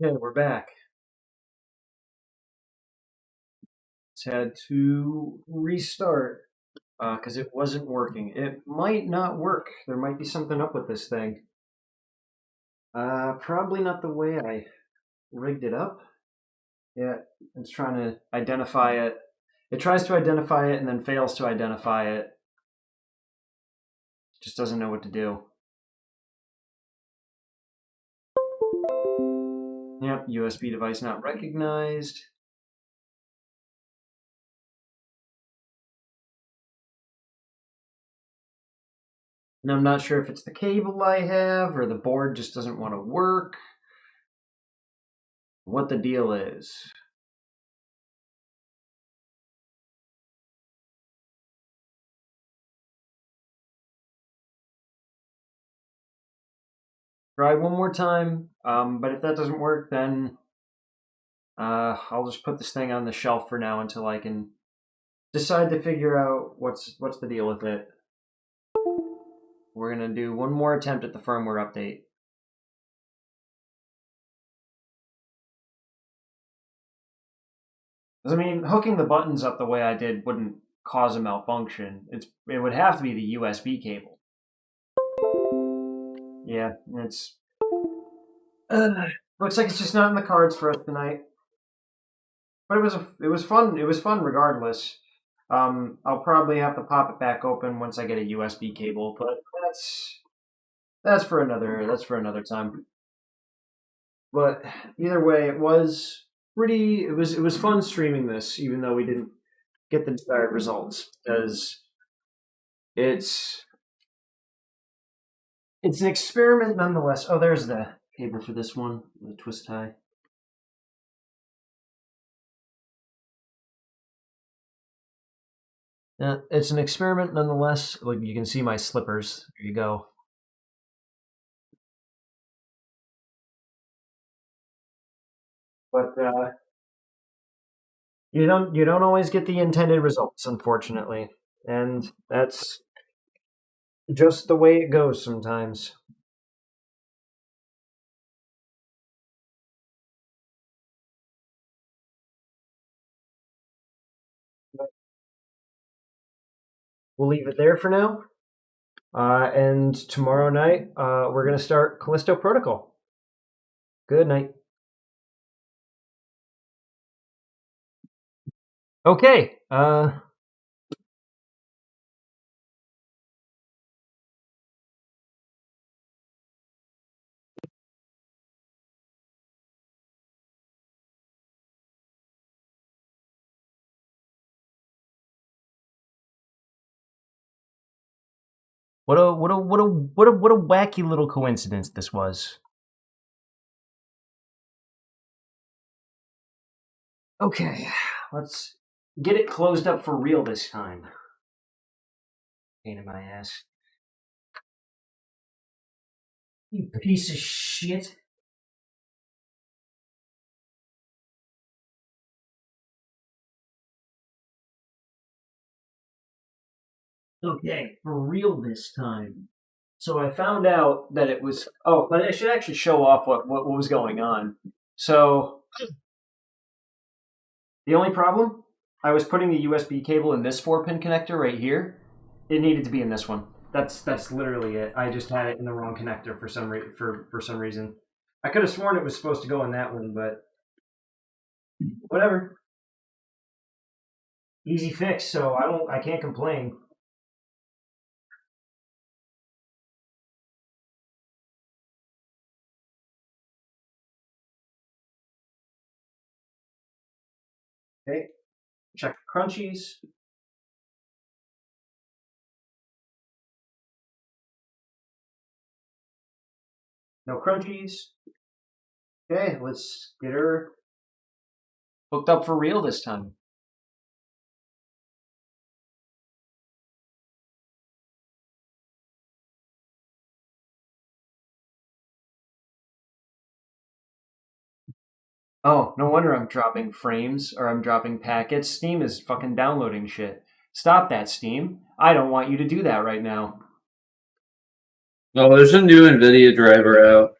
Okay, we're back. It's had to restart because it wasn't working. It might not work. There might be something up with this thing. Probably not the way I rigged it up. Yeah, it's trying to identify it. It tries to identify it and then fails to identify it. Just doesn't know what to do. Yep, USB device not recognized. And I'm not sure if it's the cable I have or the board just doesn't want to work. What the deal is. Try one more time, but if that doesn't work, then I'll just put this thing on the shelf for now until I can decide to figure out what's the deal with it. We're gonna do one more attempt at the firmware update. I mean, hooking the buttons up the way I did wouldn't cause a malfunction. It would have to be the USB cable. Yeah, it's looks like it's just not in the cards for us tonight. But it was fun. It was fun regardless. I'll probably have to pop it back open once I get a USB cable, but that's for another time. But either way, it was pretty. It was fun streaming this, even though we didn't get the desired results, because it's it's an experiment nonetheless. Oh, there's the cable for this one, the twist tie. Yeah, it's an experiment nonetheless. Like you can see my slippers. There you go. But you don't always get the intended results, unfortunately, and that's just the way it goes sometimes. We'll leave it there for now. And tomorrow night, we're going to start Callisto Protocol. Good night. Okay. What a wacky little coincidence this was. Okay, let's get it closed up for real this time. Pain in my ass. You piece of shit. Okay, for real this time. So I found out that it was. Oh, but I should actually show off what was going on. So the only problem, I was putting the USB cable in this 4-pin connector right here. It needed to be in this one. That's literally it. I just had it in the wrong connector for some reason. I could have sworn it was supposed to go in that one, but whatever. Easy fix. So I can't complain. Okay, check the crunchies. No crunchies. Okay, let's get her hooked up for real this time. Oh, no wonder I'm dropping frames or I'm dropping packets. Steam is fucking downloading shit. Stop that, Steam. I don't want you to do that right now. Oh, there's a new NVIDIA driver out.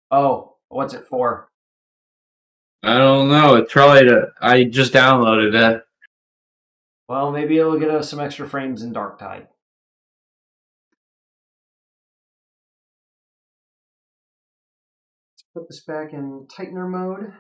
Oh, what's it for? I don't know. It's probably I just downloaded it. Well, maybe it'll get us some extra frames in Darktide. Let's put this back in tightener mode.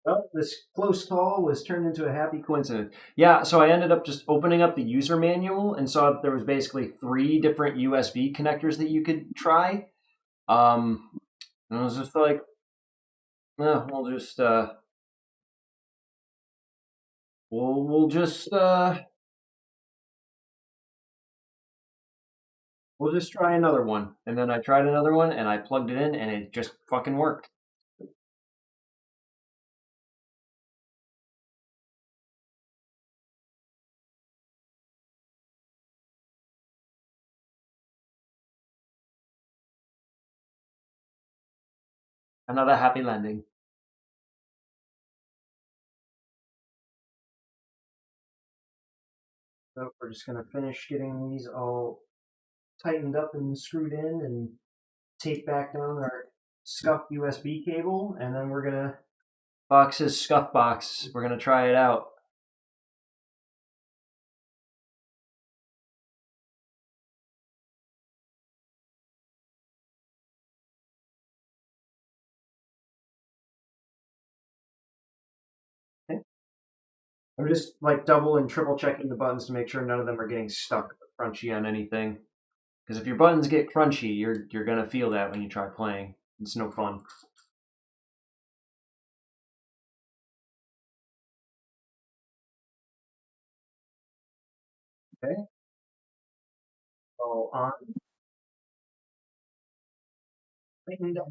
Well, this close call was turned into a happy coincidence. Yeah, so I ended up just opening up the user manual and saw that there was basically 3 different USB connectors that you could try. And I was just like, we'll just we'll just try another one. And then I tried another one and I plugged it in and it just fucking worked. Another happy landing. So we're just gonna finish getting these all tightened up and screwed in and tape back down our scuff USB cable, and then we're gonna box his Scuffbox. We're gonna try it out. Okay. I'm just like double and triple checking the buttons to make sure none of them are getting stuck crunchy on anything. Because if your buttons get crunchy, you're gonna feel that when you try playing. It's no fun. Okay. All on. Tightened up.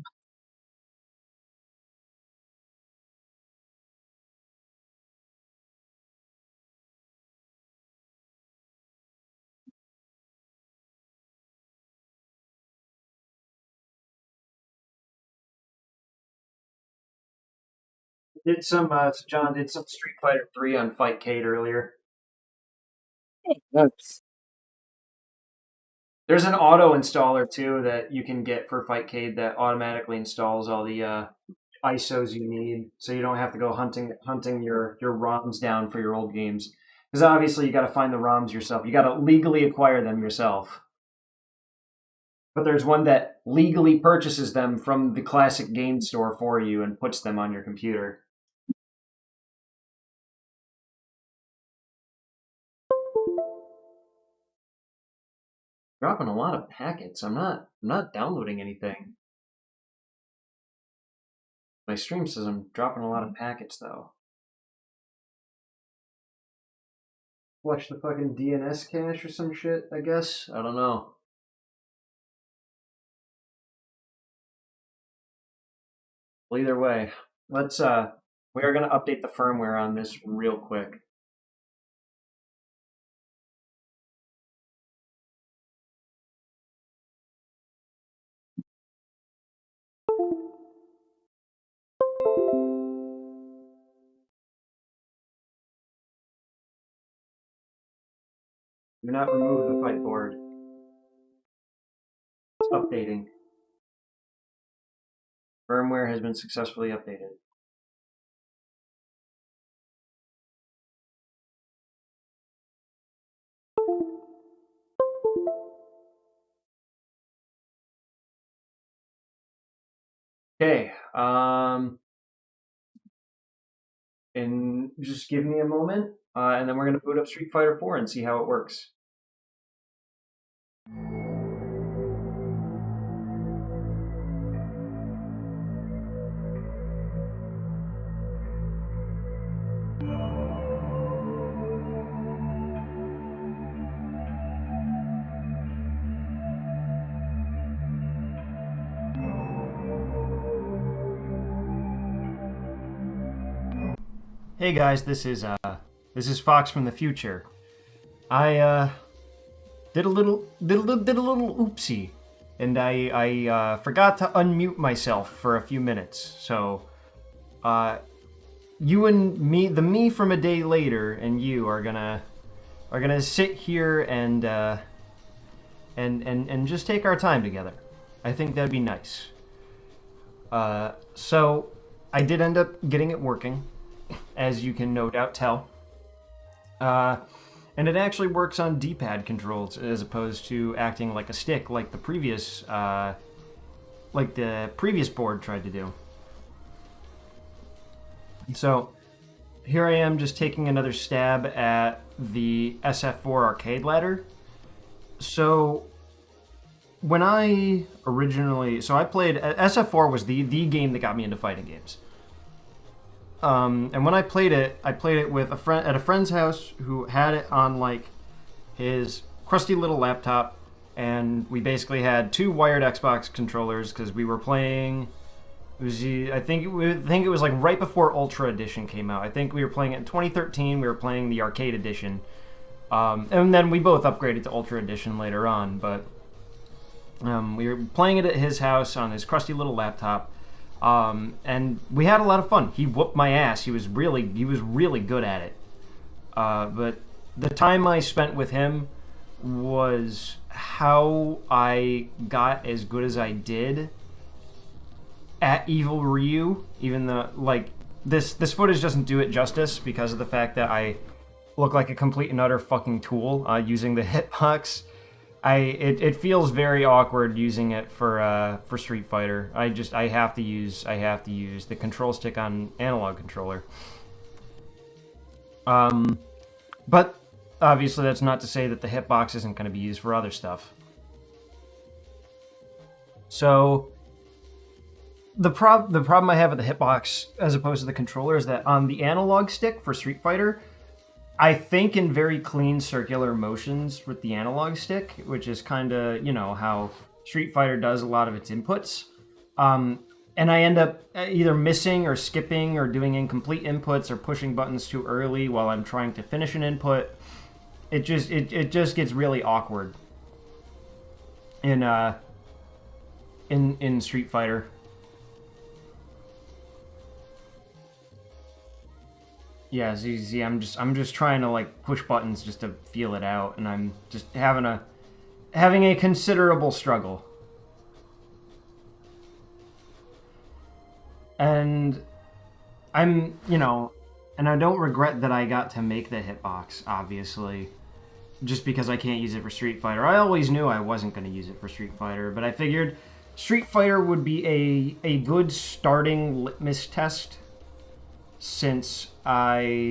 Did some John did some Street Fighter 3 on Fightcade earlier. That's There's an auto installer too that you can get for Fightcade that automatically installs all the ISOs you need, so you don't have to go hunting your ROMs down for your old games. Because obviously you got to find the ROMs yourself. You got to legally acquire them yourself. But there's one that legally purchases them from the classic game store for you and puts them on your computer. Dropping a lot of packets. I'm not downloading anything. My stream says I'm dropping a lot of packets though. Flush the fucking DNS cache or some shit, I guess. I don't know. Well, either way, let's we are gonna update the firmware on this real quick. Do not remove the fight board. It's updating. Firmware has been successfully updated. Okay, and just give me a moment, and then we're gonna boot up Street Fighter 4 and see how it works. Hey guys, this is Fox from the future. I did a little oopsie, and I forgot to unmute myself for a few minutes. So, you and me, the me from a day later, and you are gonna sit here and just take our time together. I think that'd be nice. So I did end up getting it working, as you can no doubt tell. And it actually works on D-pad controls as opposed to acting like a stick, like the previous board tried to do. So here I am, just taking another stab at the SF4 arcade ladder. So when I played SF4 was the game that got me into fighting games. And when I played it with a friend at a friend's house who had it on like his crusty little laptop, and we basically had two wired Xbox controllers because we were playing. I think it was like right before Ultra Edition came out. I think we were playing it in 2013. We were playing the arcade edition, and then we both upgraded to Ultra Edition later on. But we were playing it at his house on his crusty little laptop. And we had a lot of fun. He whooped my ass. He was really good at it. But the time I spent with him was how I got as good as I did at Evil Ryu. Even though, like, this footage doesn't do it justice because of the fact that I look like a complete and utter fucking tool using the hitbox. It feels very awkward using it for Street Fighter. I have to use the control stick on analog controller. But obviously that's not to say that the hitbox isn't going to be used for other stuff. So the problem I have with the hitbox as opposed to the controller is that on the analog stick for Street Fighter, I think in very clean circular motions with the analog stick, which is kind of, how Street Fighter does a lot of its inputs. And I end up either missing or skipping or doing incomplete inputs or pushing buttons too early while I'm trying to finish an input. It just gets really awkward in Street Fighter. Yeah, see, I'm just trying to like push buttons just to feel it out, and I'm just having a considerable struggle. And and I don't regret that I got to make the hitbox, obviously, just because I can't use it for Street Fighter. I always knew I wasn't going to use it for Street Fighter, but I figured Street Fighter would be a good starting litmus test since that's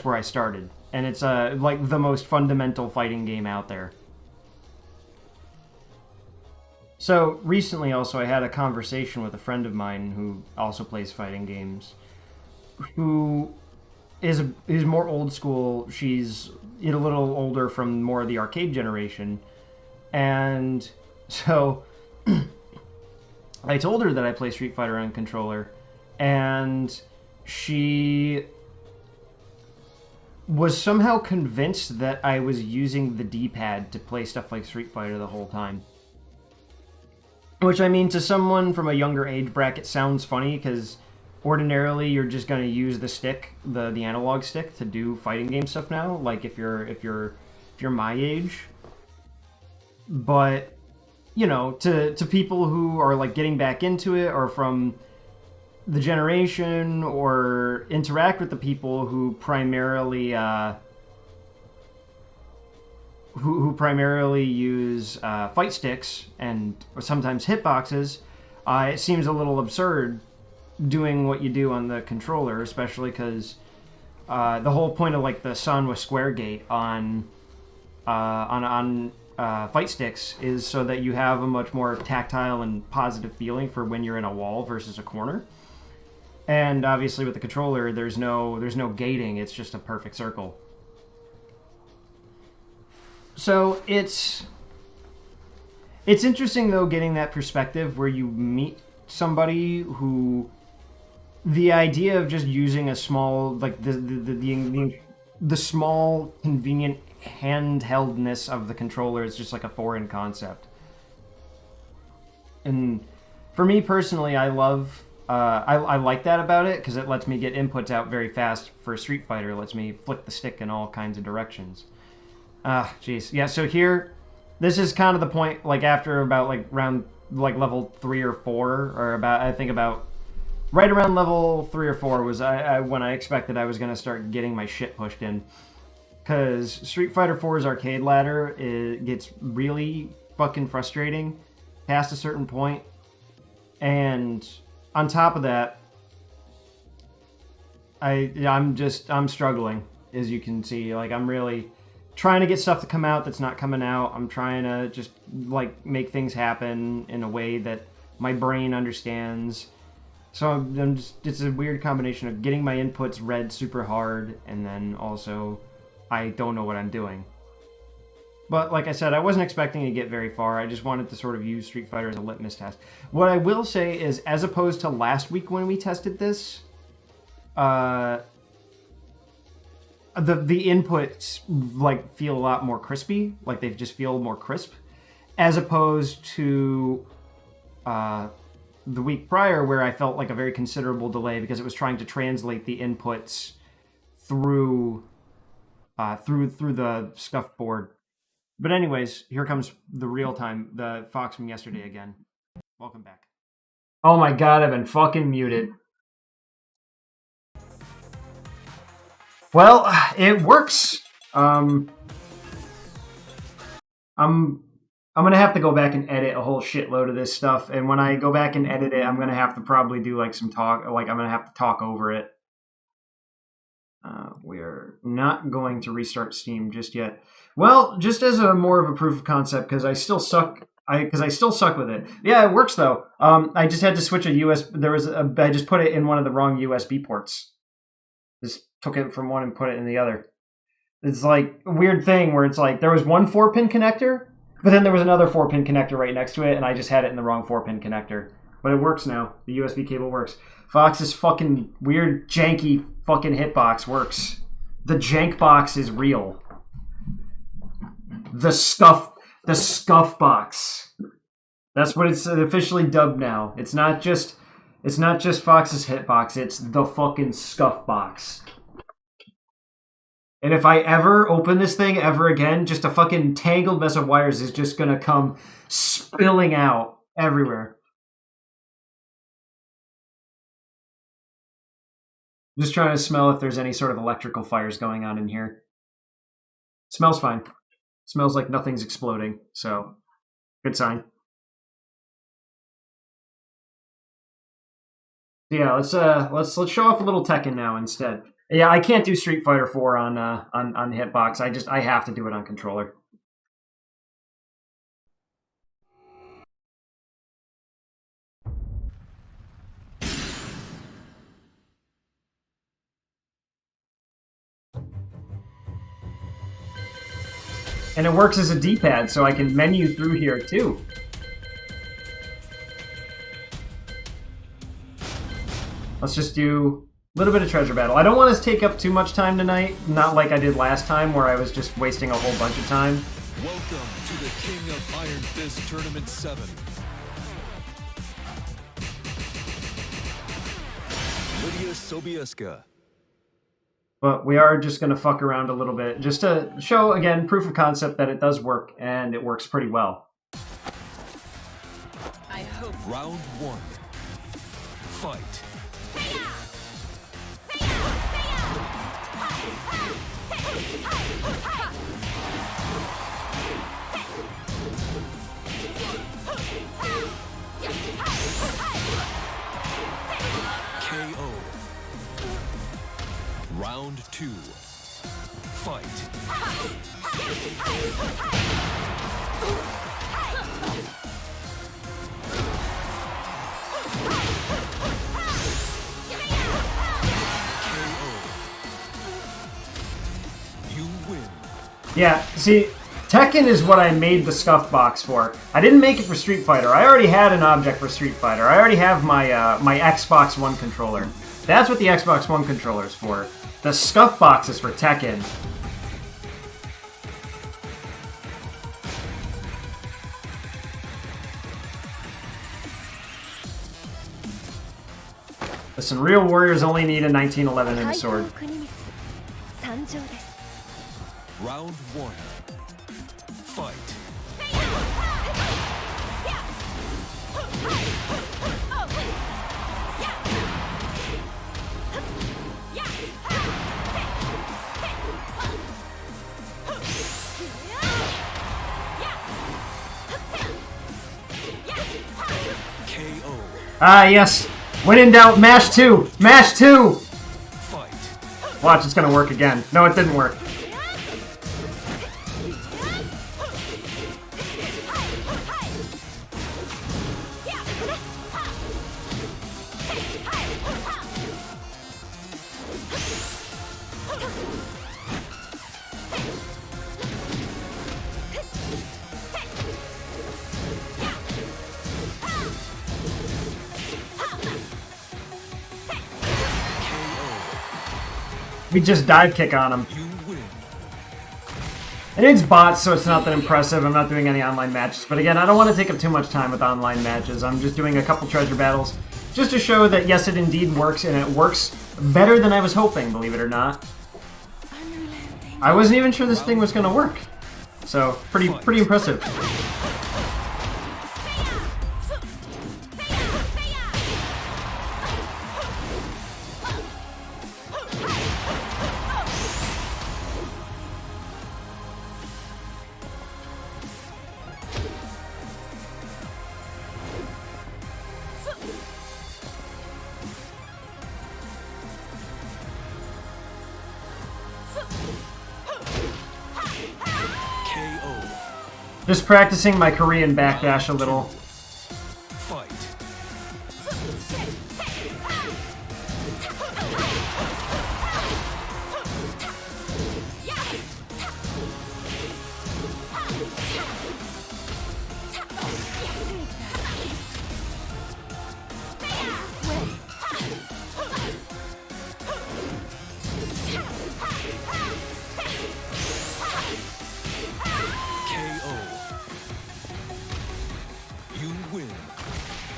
where I started, and it's like the most fundamental fighting game out there. So recently, also, I had a conversation with a friend of mine who also plays fighting games, who is more old school. She's a little older from more of the arcade generation, and so I told her that I play Street Fighter on controller, and she was somehow convinced that I was using the D-pad to play stuff like Street Fighter the whole time. Which, I mean, to someone from a younger age bracket sounds funny, because ordinarily you're just going to use the stick, the analog stick, to do fighting game stuff now, like if you're my age. But to people who are like getting back into it, or from the generation, or interact with the people who primarily use fight sticks and sometimes hitboxes, it seems a little absurd doing what you do on the controller, especially because the whole point of like the Sanwa Square Gate on fight sticks is so that you have a much more tactile and positive feeling for when you're in a wall versus a corner. And obviously with the controller, there's no gating, it's just a perfect circle. So it's interesting though, getting that perspective where you meet somebody who the idea of just using a small, like the small convenient handheldness of the controller is just like a foreign concept. And for me personally, I love, I like that about it because it lets me get inputs out very fast. For Street Fighter, it lets me flick the stick in all kinds of directions. Jeez. Yeah, so here, this is kind of the point, like after about like round, like level 3 or 4, or about, I think about right around level 3 or 4 was when I expected I was going to start getting my shit pushed in. Because Street Fighter 4's arcade ladder, it gets really fucking frustrating past a certain point. And on top of that, I'm struggling, as you can see. Like, I'm really trying to get stuff to come out that's not coming out. I'm trying to just, like, make things happen in a way that my brain understands. So it's a weird combination of getting my inputs read super hard, and then also I don't know what I'm doing. But like I said, I wasn't expecting to get very far. I just wanted to sort of use Street Fighter as a litmus test. What I will say is, as opposed to last week when we tested this, the inputs like feel a lot more crispy. Like they just feel more crisp, as opposed to the week prior where I felt like a very considerable delay because it was trying to translate the inputs through the scuff board. But anyways, here comes the real time, the Fox from yesterday again. Welcome back. Oh my god, I've been fucking muted. Well, it works. I'm gonna have to go back and edit a whole shitload of this stuff, and when I go back and edit it, I'm gonna have to probably do like some talk, like I'm gonna have to talk over it. We're not going to restart Steam just yet. Well, just as a more of a proof of concept, because I still suck. I still suck with it. Yeah, it works though. I just had to switch a I just put it in one of the wrong USB ports. Just took it from one and put it in the other. It's like a weird thing where it's like there was one 4-pin connector, but then there was another 4-pin connector right next to it, and I just had it in the wrong 4-pin connector. But it works now. The USB cable works. Fox's fucking weird, janky fucking hitbox works. The jank box is real. The Scuffbox. That's what it's officially dubbed now. It's not just Fox's hitbox. It's the fucking Scuffbox. And if I ever open this thing ever again, just a fucking tangled mess of wires is just gonna come spilling out everywhere. Just trying to smell if there's any sort of electrical fires going on in here. Smells fine. Smells like nothing's exploding, so good sign. Yeah, let's show off a little Tekken now instead. Yeah, I can't do Street Fighter 4 on Hitbox. I have to do it on controller. And it works as a D-pad, so I can menu through here too. Let's just do a little bit of treasure battle. I don't want to take up too much time tonight, not like I did last time where I was just wasting a whole bunch of time. Welcome to the King of Iron Fist Tournament 7. Lydia Sobieska. But we are just going to fuck around a little bit, just to show, again, proof of concept that it does work, and it works pretty well. I hope. Round 1. Fight. KO. Round 2. Fight. You win. Yeah, see, Tekken is what I made the Scuffbox for. I didn't make it for Street Fighter. I already had an object for Street Fighter. I already have my my Xbox One controller. That's what the Xbox One controller is for. The Scuffbox is for Tekken. Listen, real warriors only need a 1911 and a sword. Round 1. Fight. KO. Ah, yes. When in doubt, mash 2. Mash 2. Fight. Watch, it's gonna work again. No, it didn't work. We just dive kick on him. You win. And it's bots, so it's not that impressive. I'm not doing any online matches. But again, I don't want to take up too much time with online matches. I'm just doing a couple treasure battles just to show that, yes, it indeed works, and it works better than I was hoping, believe it or not. I wasn't even sure this thing was going to work. So, pretty impressive. Just practicing my Korean backdash a little. Fight.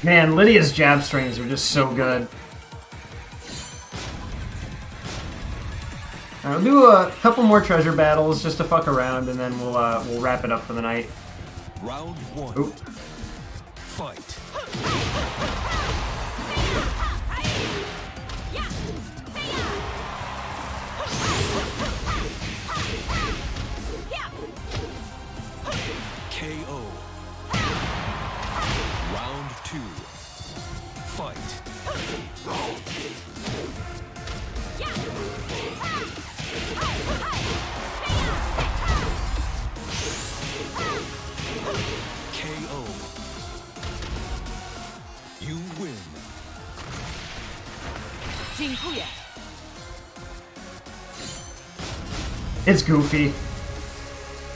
Man, Lydia's jab strings are just so good. I'll do a couple more treasure battles just to fuck around, and then we'll wrap it up for the night. Round 1. Oop. Fight. KO. Round 2. Fight. KO. You win. It's goofy.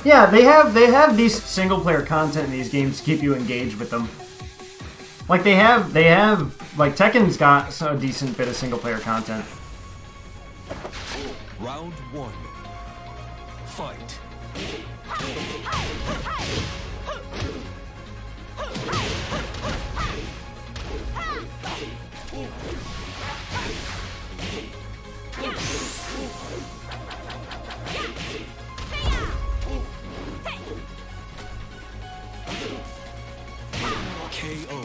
Yeah, they have these single player content in these games to keep you engaged with them. Like they have like Tekken's got a decent bit of single player content. Round 1. Fight. KO.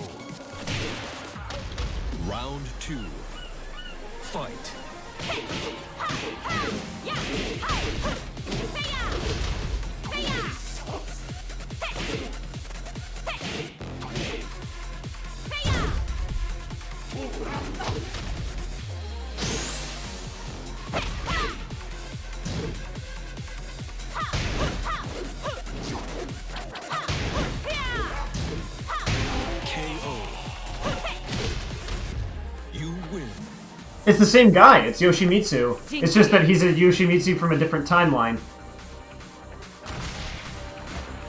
Round 2. Fight. It's the same guy. It's Yoshimitsu. It's just that he's a Yoshimitsu from a different timeline.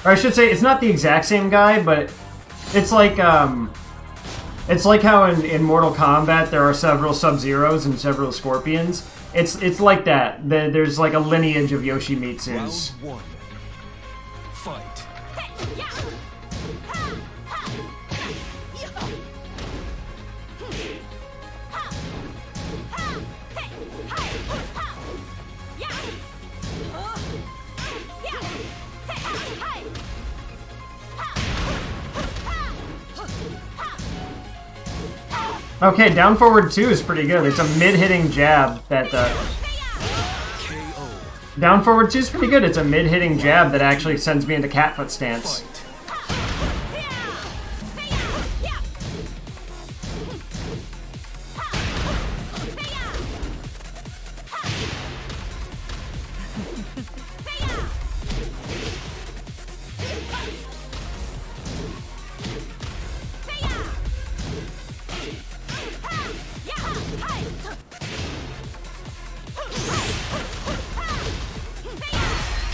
Or I should say, it's not the exact same guy, but it's like, It's like how in Mortal Kombat there are several Sub-Zeros and several Scorpions. It's like that. There's like a lineage of Yoshimitsus. Round 1. Fight. Okay, down forward 2 is pretty good. It's a mid-hitting jab that KO. down forward 2 is pretty good. It's a mid-hitting jab that actually sends me into catfoot stance. Fight.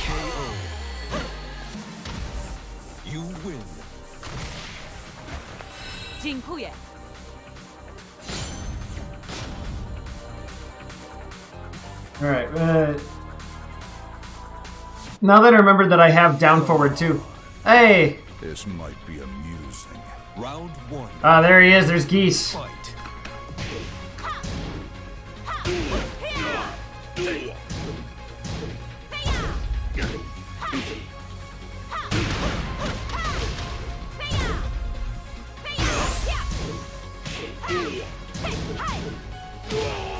KO. You win. 进库也。 Alright, now that I remember that I have down forward 2. Hey! This might be amusing. Round 1. Ah, there he is. There's Geese. Fight.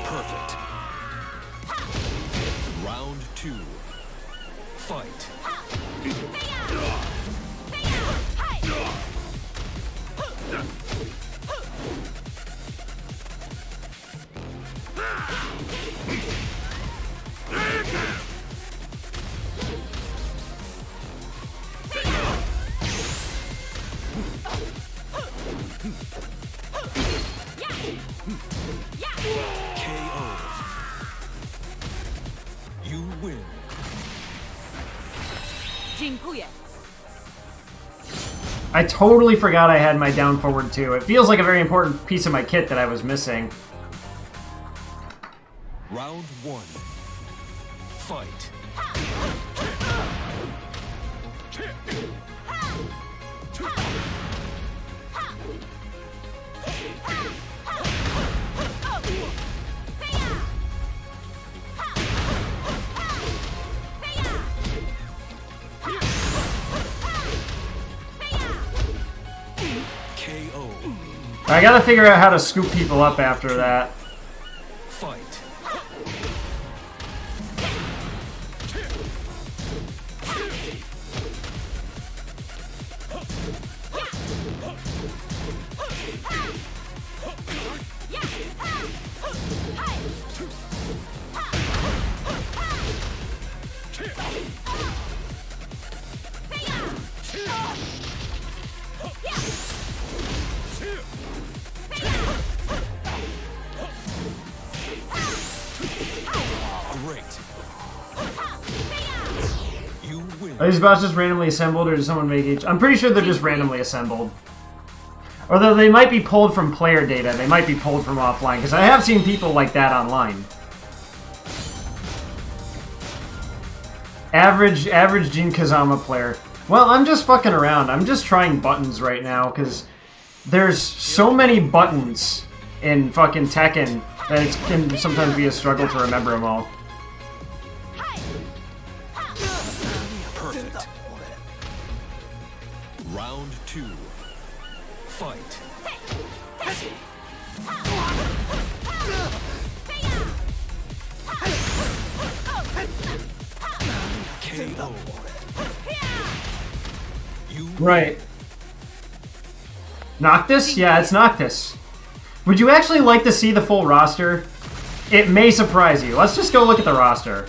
Perfect. Round 2. Fight. KO. You win. 进库也。 I totally forgot I had my down forward 2. It feels like a very important piece of my kit that I was missing. Round 1. Fight. KO. I gotta figure out how to scoop people up after that. Fight. Great. You win. Are these bots just randomly assembled, or does someone make each? I'm pretty sure they're just randomly assembled. Although they might be pulled from player data, they might be pulled from offline, because I have seen people like that online. Average Jin Kazama player. Well, I'm just fucking around. I'm just trying buttons right now, because there's so many buttons in fucking Tekken that it can sometimes be a struggle to remember them all. Perfect. Round 2. Fight. KO. You Right. Noctis? Yeah, it's Noctis. Would you actually like to see the full roster? It may surprise you. Let's just go look at the roster.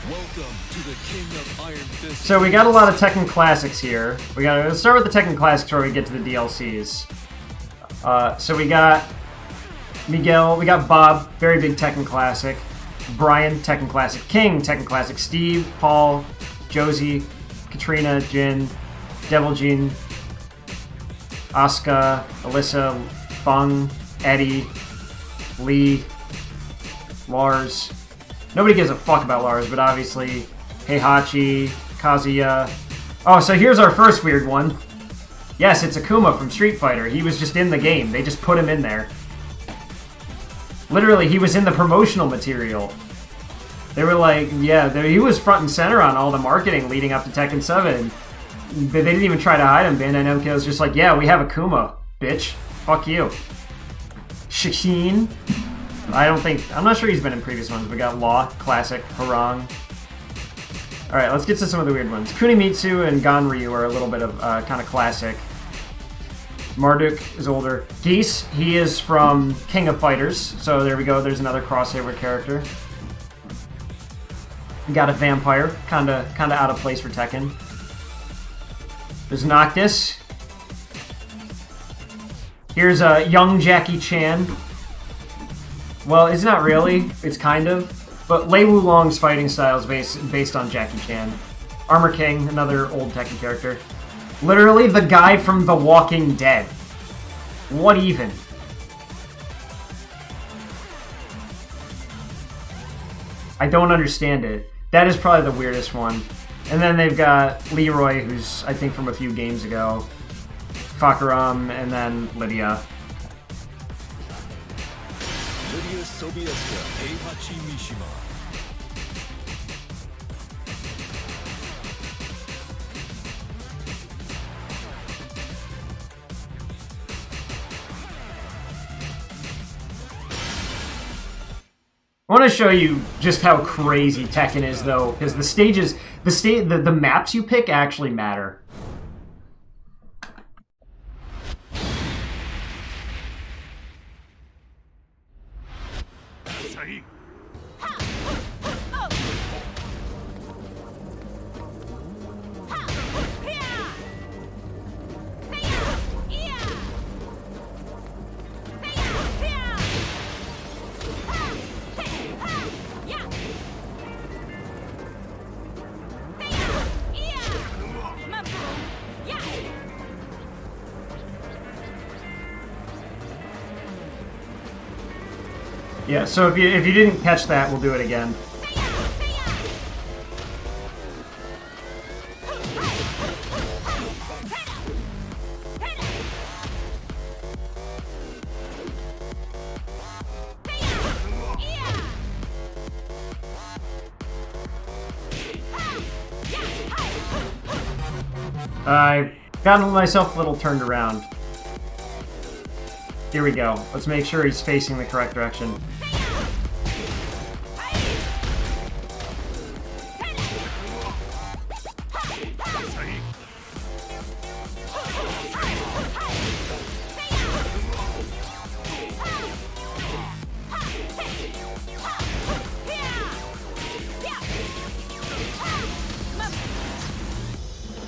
Welcome to the King of Iron Fist. So we got a lot of Tekken Classics here. Let's start with the Tekken Classics where we get to the DLCs. So we got Miguel. We got Bob, very big Tekken Classic. Brian, Tekken Classic. King, Tekken Classic. Steve, Paul, Josie, Katrina, Jin, Devil Jean, Asuka, Alyssa, Fung, Eddie, Lee, Lars. Nobody gives a fuck about Lars, but obviously Heihachi, Kazuya. Oh, so here's our first weird one. Yes, it's Akuma from Street Fighter. He was just in the game. They just put him in there. Literally, he was in the promotional material. They were like, yeah, he was front and center on all the marketing leading up to Tekken 7. They didn't even try to hide him. Bandai Namco was just like, yeah, we have Akuma, bitch. Fuck you. Shaheen. I'm not sure he's been in previous ones. We got Law, Classic, Harang. Alright, let's get to some of the weird ones. Kunimitsu and Ganryu are a little bit of kind of classic. Marduk is older. Geese, he is from King of Fighters. So there we go, there's another crossover character. We got a vampire, kinda out of place for Tekken. There's Noctis. Here's a young Jackie Chan. Well, it's not really. It's kind of. But Lei Wulong's fighting style is based on Jackie Chan. Armor King, another old Tekken character. Literally the guy from The Walking Dead. What even? I don't understand it. That is probably the weirdest one. And then they've got Leroy, who's, I think, from a few games ago. Fakaram, and then Lydia. Lydia Sobieska, Heihachi Mishima. I want to show you just how crazy Tekken is, though, because the stages, the maps you pick actually matter. Yeah, so if you didn't catch that, we'll do it again. I got myself a little turned around. Here we go. Let's make sure he's facing the correct direction.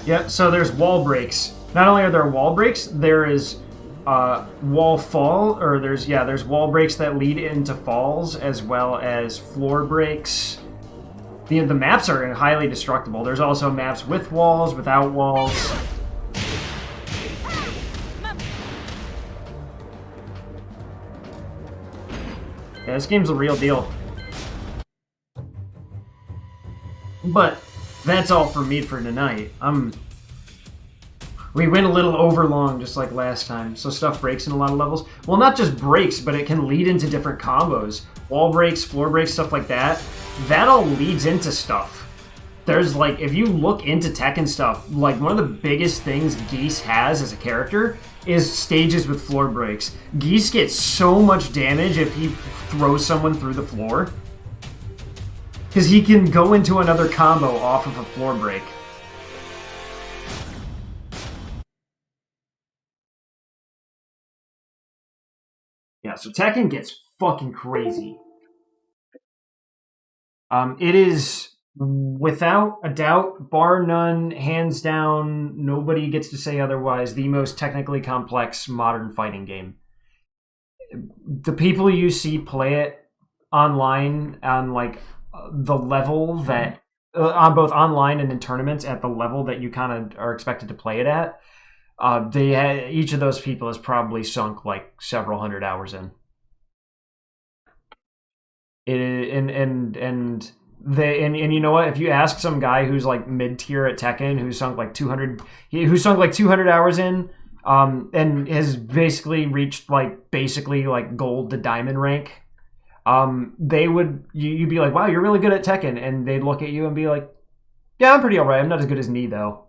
Yeah, so there's wall breaks. Not only are there wall breaks, there is wall fall, or there's wall breaks that lead into falls, as well as floor breaks. The maps are highly destructible. There's also maps with walls, without walls. Yeah, this game's a real deal. But that's all for me for tonight. We went a little over long, just like last time, so stuff breaks in a lot of levels. Well, not just breaks, but it can lead into different combos. Wall breaks, floor breaks, stuff like that. That all leads into stuff. There's, like, if you look into Tekken stuff, like, one of the biggest things Geese has as a character is stages with floor breaks. Geese gets so much damage if he throws someone through the floor. Because he can go into another combo off of a floor break. Yeah, so Tekken gets fucking crazy. It is, without a doubt, bar none, hands down, nobody gets to say otherwise, the most technically complex modern fighting game. the people you see play it online on like the level that on both online and in tournaments at the level that you kind of are expected to play it at, each of those people has probably sunk like several hundred hours in. And you know what? If you ask some guy who's like mid tier at Tekken who sunk like 200 hours in, and has basically reached like basically like gold to diamond rank, you'd be like, wow, you're really good at Tekken, and they'd look at you and be like, yeah, I'm pretty alright. I'm not as good as Knee though.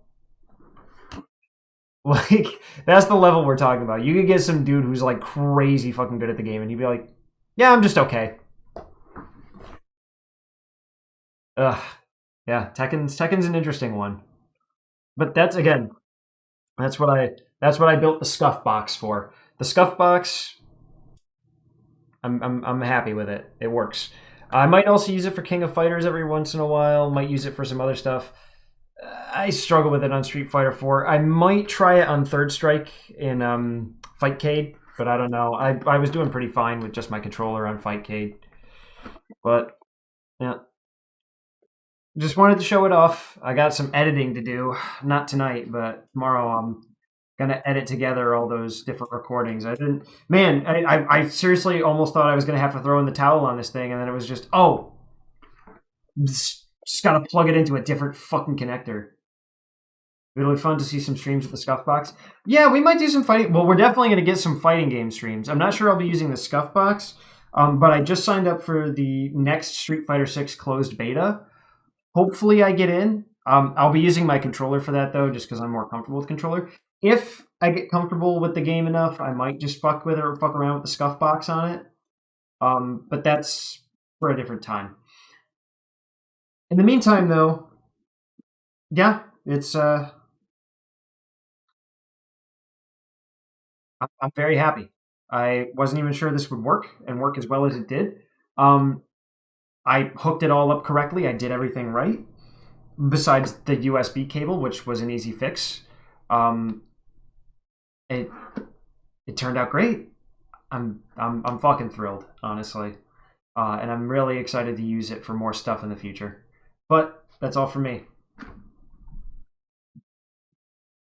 Like that's the level we're talking about. You could get some dude who's like crazy fucking good at the game, and he'd be like, yeah, I'm just okay. Ugh. Yeah, Tekken's an interesting one. But that's again, that's what I built the Scuffbox for. The Scuffbox, I'm happy with it. It works. I might also use it for King of Fighters every once in a while. Might use it for some other stuff. I struggle with it on Street Fighter 4. I might try it on Third Strike in Fightcade, but I don't know. I was doing pretty fine with just my controller on Fightcade. But yeah. Just wanted to show it off. I got some editing to do. Not tonight, but tomorrow I'm gonna edit together all those different recordings. I didn't man, I seriously almost thought I was gonna have to throw in the towel on this thing, and then it was just just gotta plug it into a different fucking connector. It'll be fun to see some streams with the Scuffbox. Yeah, we might do some fighting. Well, we're definitely going to get some fighting game streams. I'm not sure I'll be using the Scuffbox, but I just signed up for the next Street Fighter 6 closed beta. Hopefully I get in. I'll be using my controller for that, though, just because I'm more comfortable with controller. If I get comfortable with the game enough, I might just fuck with it or fuck around with the Scuffbox on it. But that's for a different time. In the meantime, though, yeah, it's... I'm very happy. I wasn't even sure this would work and work as well as it did. I hooked it all up correctly. I did everything right, besides the USB cable, which was an easy fix. It turned out great. I'm fucking thrilled, honestly, and I'm really excited to use it for more stuff in the future. But that's all for me.